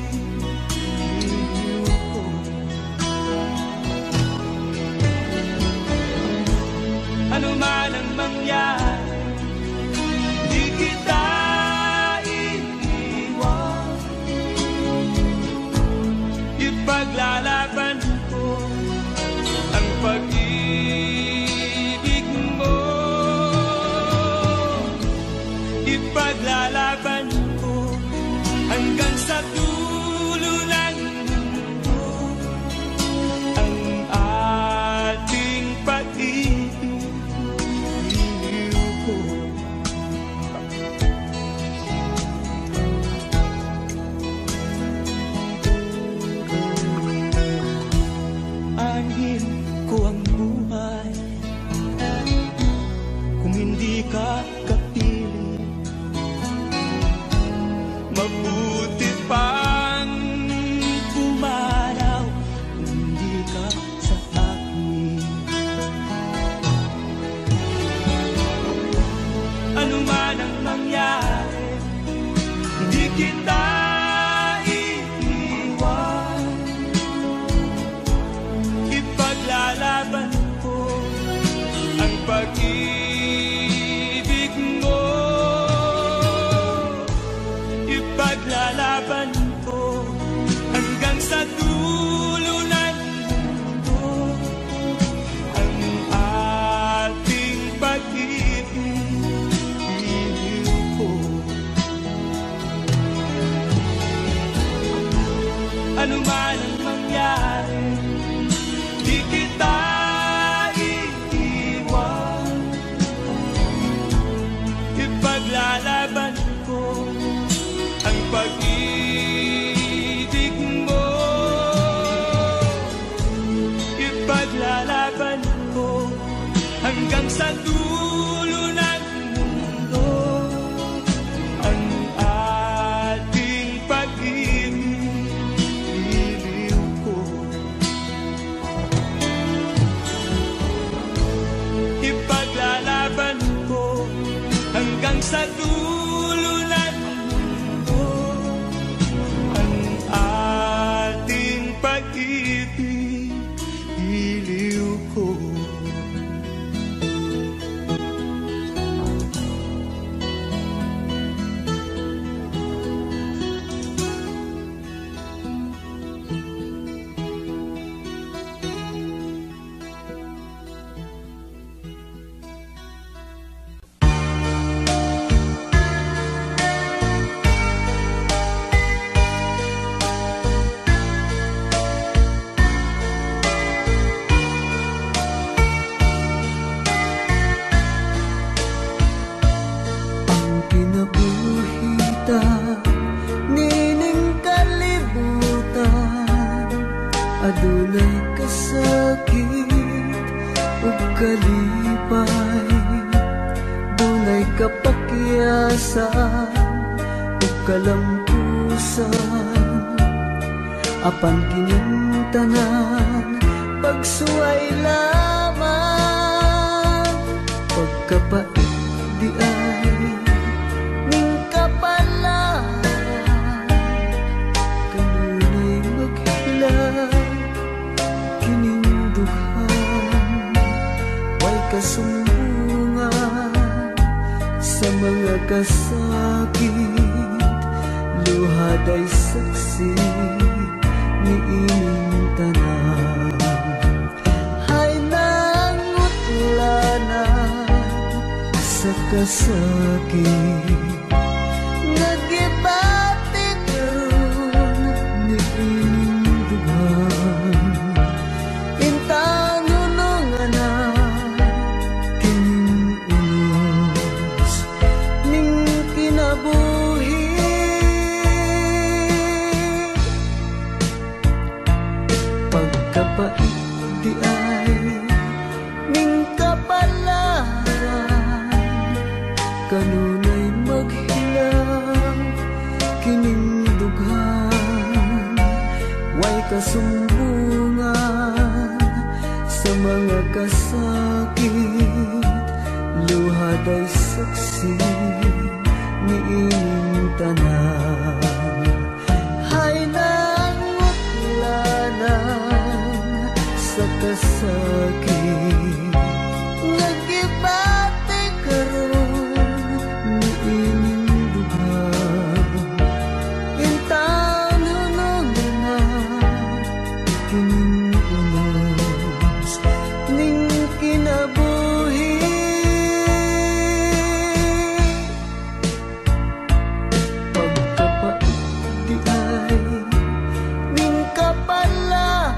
kita iiwan. Ipaglalaban ko ang pag-ibig mo. Ipaglalaban ko hanggang sa dulo ng mundo ang ating pag-ibig ko. Ano man ang mangyari, di kita iiwan. Ipaglalaban ko ang pag-ibig mo. Ipaglalaban ko hanggang sa dulo ng mundo ang ating pag-ibig ko. Ipaglalaban ko hanggang sa dulo ng mundo ang ating pag-ibig, iliw ko. Nining kalibutan, adunay kasakit ug kalipay, dunay kapakyasan ug kalampusan. Apan kining tanan pagsuway lamang, pagkapait di ay ning kapalaran, kanunay maghilang kining dughan. Way kasumbungan sa mga kasakit, luhaday saksi ni ining tanan. Hay nangutlanan sa kasakit, nagibati karon ni ining dughan. Intang nununganan kining unos ning kinabuhi. Pagkapait di ay ning kapalaran, kanunay maghilang kining dughan. Way kasumbungan sa mga kasakit, luhaday saksi ni ining tanan. Hay nangutlanan sa kasakit, nagibati karon ni ining dughan. Intang nununganan kining unos ning kinabuhi. Pagkapait di ay ning kapalaran,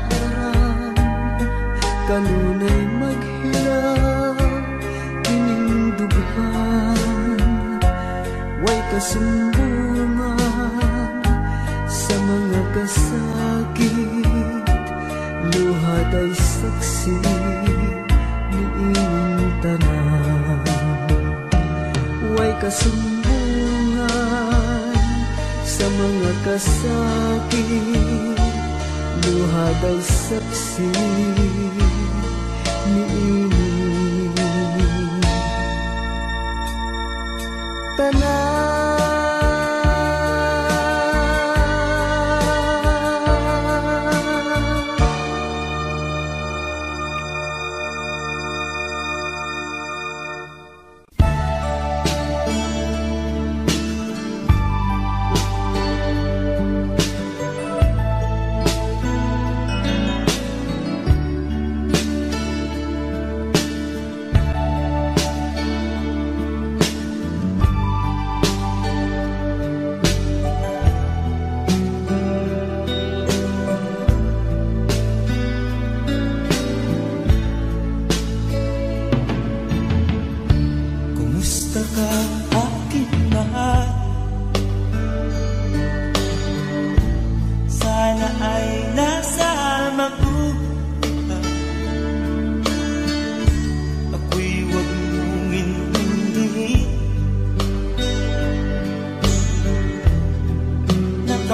kanunay maghilang kining dughan. Way kasumbungan sa mga kasakit, luhaday saksi ni ining tanan. Way kasumbungan sa mga kasakit, luhaday saksi ni ining tanan.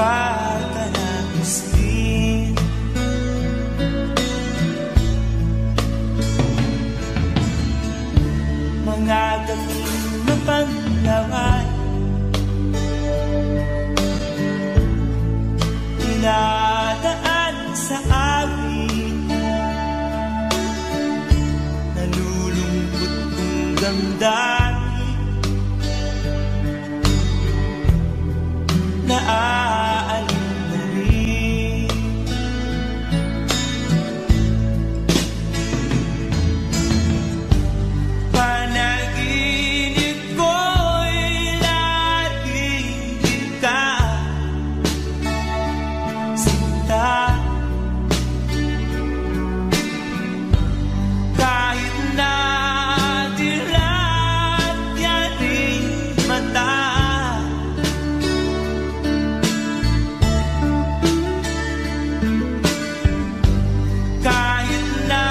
nakakalamustin. Mga daming na panglaway, dinadaan sa amin, nalulungkot kong damdamin, naaalala na rin. Panaginip ko'y laging kita, sinta. Kahit na dilat yaring mata, kahit na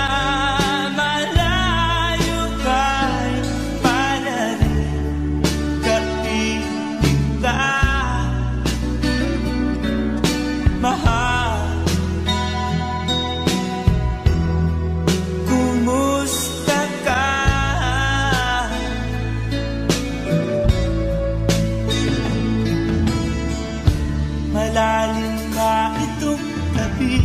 malayo ka'y palarin, kaibig ka, mahal. Kumusta ka? Malalim ka itong gabi,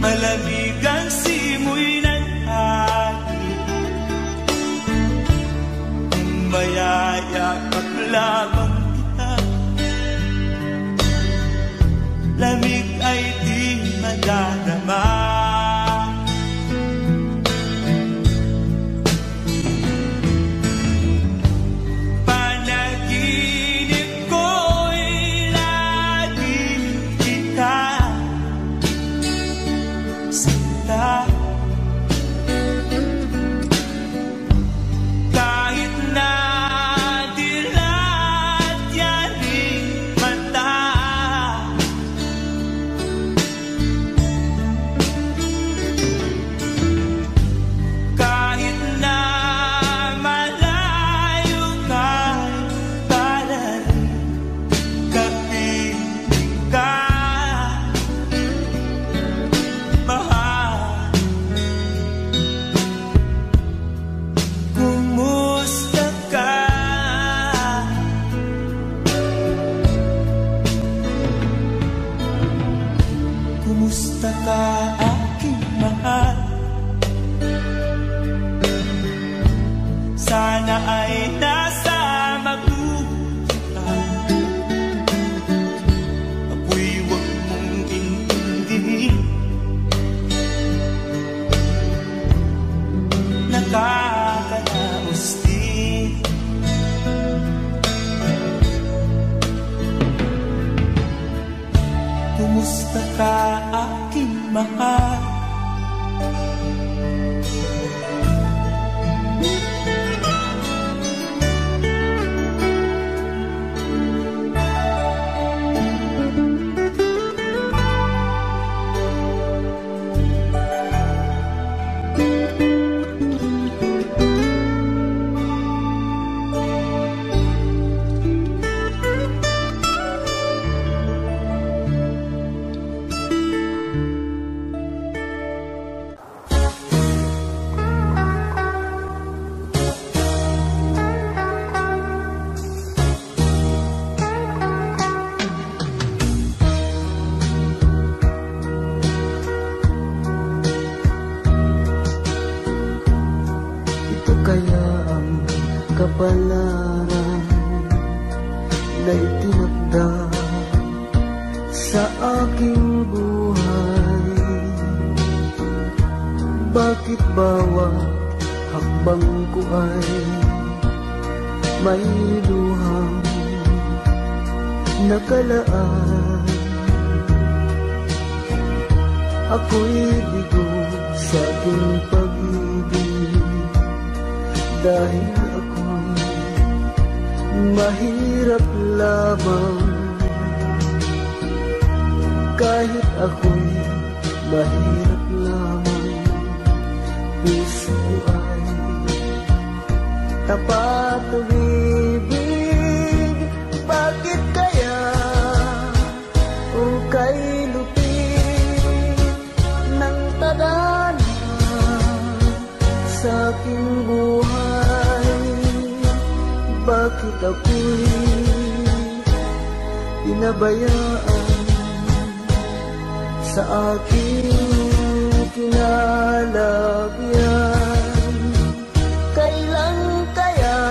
malamig ang simoy ng hangin, kung mayayakap lamang kita, lamig ay di madadama. Panaginip ko'y laging kita, sinta. Kahit na dilat yaring mata, kahit na malayo ka'y palarin, kaibig ka, mahal. Kumusta ka? Kumusta ka, aking mahal? Sana ay nasa mabuti ka. Ako'y huwag mong intindihin, nakakalaos din. Kumusta ka, aking mahal? Ito kaya ang kapalaran na itinakda sa aking buhay. Bakit bawat hakbang ko ay may luhang nakalaan? Ako'y bigo sa aking pag-ibig, dahil ako'y mahirap lamang. Kahit ako'y mahirap lamang, puso ay tapat umibig. bakit ako'y pinabayaan sa aking kinalagyan? Kailan kaya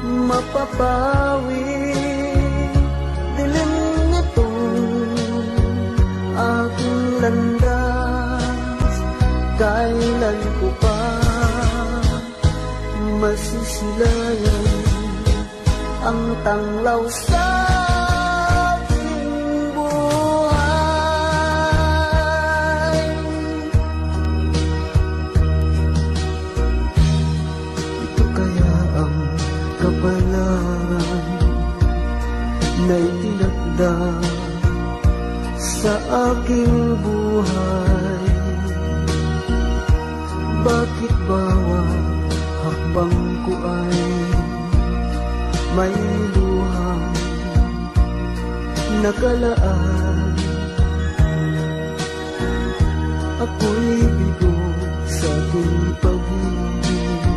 mapapawi dilim nitong aking landas? Kailan ko pa masisilayan ang tanglaw sa aking buhay? Ito kaya ang kapalaran na itinakda sa aking buhay? Bakit bawat hakbang ko ay may luhang nakalaan? Ako'y bigo sa aking pag-ibig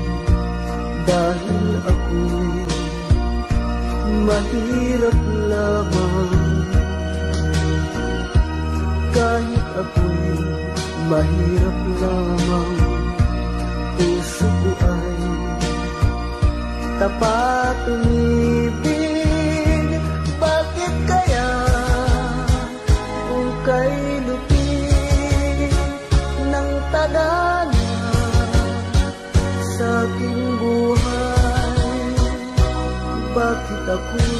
dahil ako'y mahirap lamang. Kahit ako'y mahirap lamang, puso ko ay tapat umibig. Bakit kaya kung kay lupit ng tadhana sa aking buhay? Bakit ako'y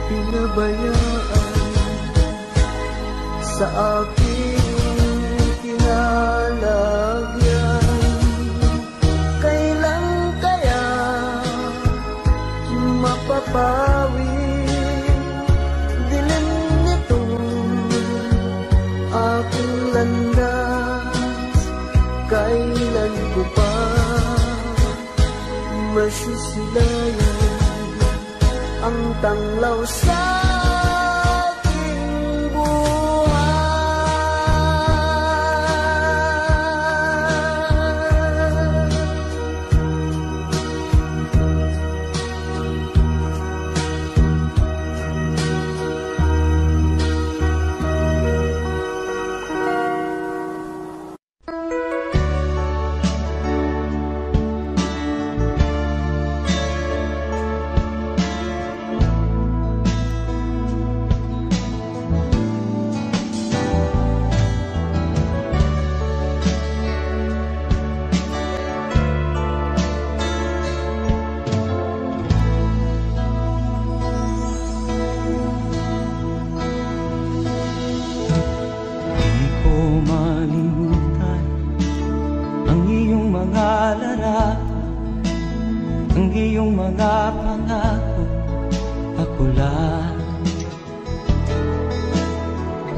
pinabayaan sa aking kinalagyan? Kailan kaya mapapawi dilim nitong aking landas? Kailan ko pa masisilayan ang tanglaw sa aking buhay? Ang iyong mga pangako, ako lang.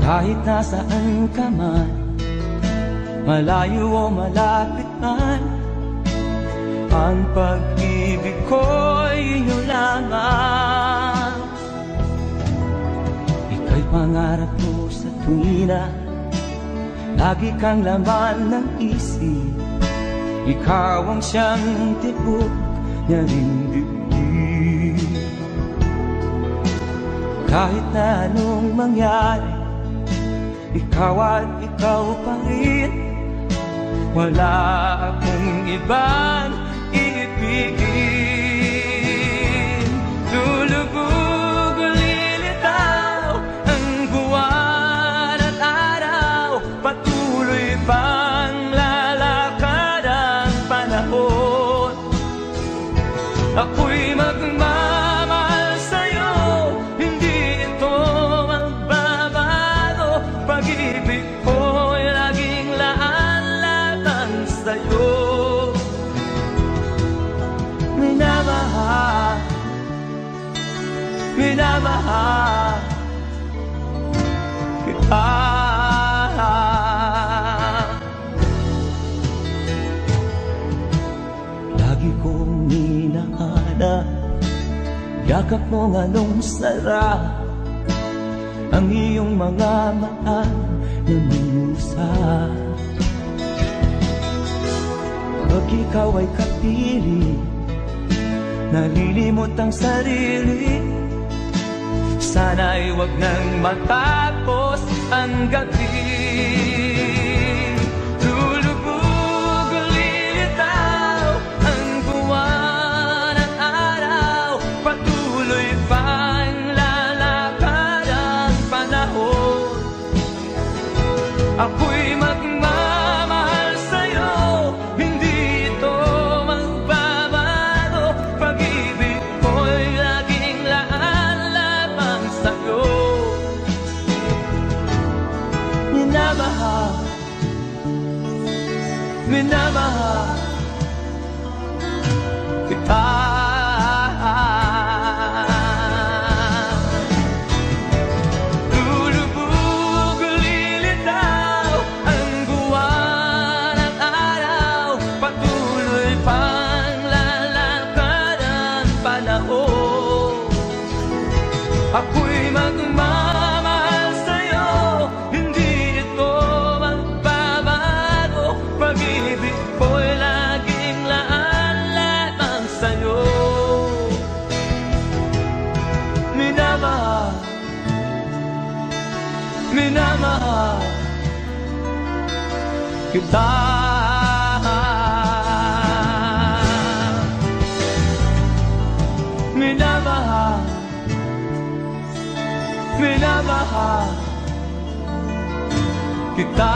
Kahit nasaan ka man, malayo o malapit man, ang pag-ibig ko'y iyo lamang. Ika'y pangarap ko sa tuwina, lagi kang laman ng isip. Ikaw ang siyang tibok niya rin dibdib. Kahit na anong mangyari, ikaw at ikaw pa rin. Wala akong ibang iibigin. Lulubog o lilitaw ang buwan at araw, patuloy pang lalakad ang panahon. Ako'y magmamahal sa'yo, hindi ito magbabago. Pag-ibig ko'y laging laan-laan sa'yo. Minamahal, minamahal kita. Lagi kong hinahanap yakap mo nganong sarap, ang iyong mga mata na minusap. Pag ikaw ay kapiling, nalilimot ang sarili. Sana'y wag nang matapos ang gabi. Lulubog, lilitaw ang buwan at araw, patuloy pang lalakad ang panahon. Ako'y magmamahal sa'yo, hindi ito magbabago. Pag-ibig ko'y laging laan lamang sa'yo. Minamahal, minamahal kita. Ako'y magmamahal sa'yo, hindi ito magbabago. Pag-ibig ko'y laging laan lamang sa'yo. Minamahal, minamahal kita. Minamahal, minamahal kita.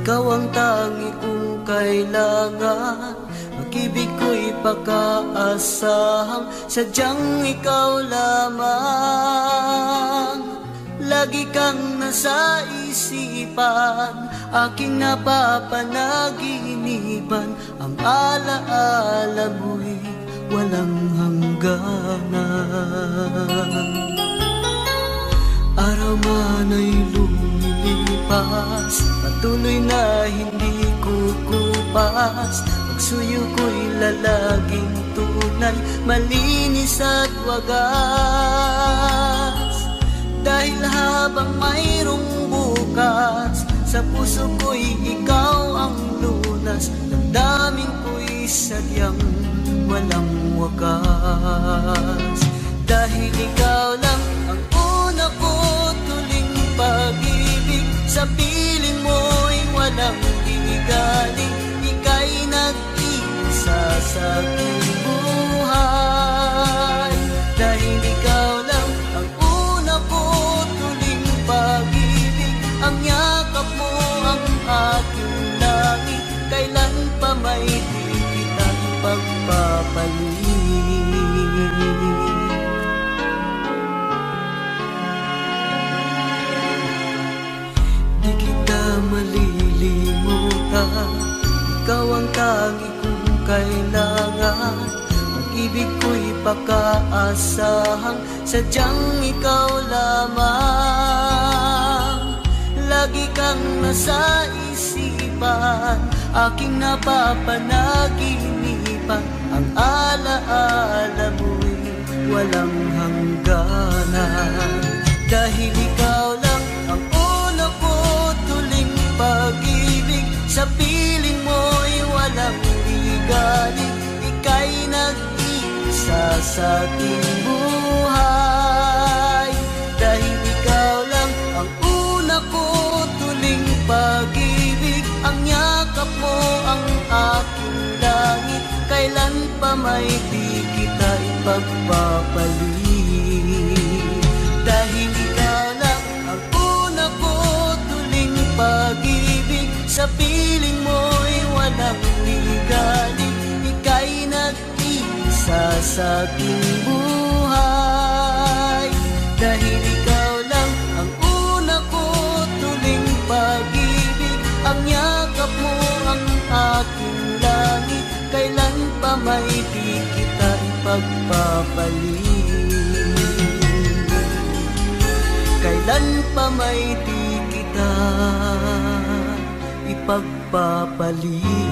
Ikaw ang tangi kong kailangan. Pag-ibig ko'y pagkaasahang sadyang ikaw lamang. Lagi kang nasa isipan, aking napapanaginipan. Ang alaala mo'y walang hangganan. Araw man ay lumilipas, patuloy na hindi kukupas. Pagsuyo ko'y lalaging tunay, malinis at wagas. Dahil habang mayroong bukas, sa puso ko'y ikaw ang lunas. Damdamin ko'y sadyang walang wagas. Dahil ikaw lang ang una ko tuling pag-ibig, sa piling mo'y walang gigaling. Ika'y nag-iisa sa aking buhay. Dahil ikaw lang ang una ko tuling pag-ibig, ang yakap mo ang aking langit. Kailan pa may di kitang pagpapalit. Malilimutan, ikaw ang tangi kong kailangan. Pag-ibig ko'y pagkaasahang sadyang ikaw lamang. Lagi kang nasa isipan, aking napapanaginipan. Ang alaala mo'y walang hangganan. Dahil ikaw lang ang una ko tuling pag-ibig, sa piling mo'y walang ligalig. Ika'y nag-iisa sa aking buhay. Dahil ikaw lang ang una ko tuling pag-ibig, ang yakap mo ang aking langit. Kailan pa may di kita ipagpapalit. Dahil ikaw lang ang una ko tuling pag-ibig, sa piling mo'y walang ligalig. Ika'y nag-iisa sa aking buhay. Dahil ikaw lang ang una ko tuling pag-ibig, ipagpapalit. Kailan pa may di kita ipagpapalit.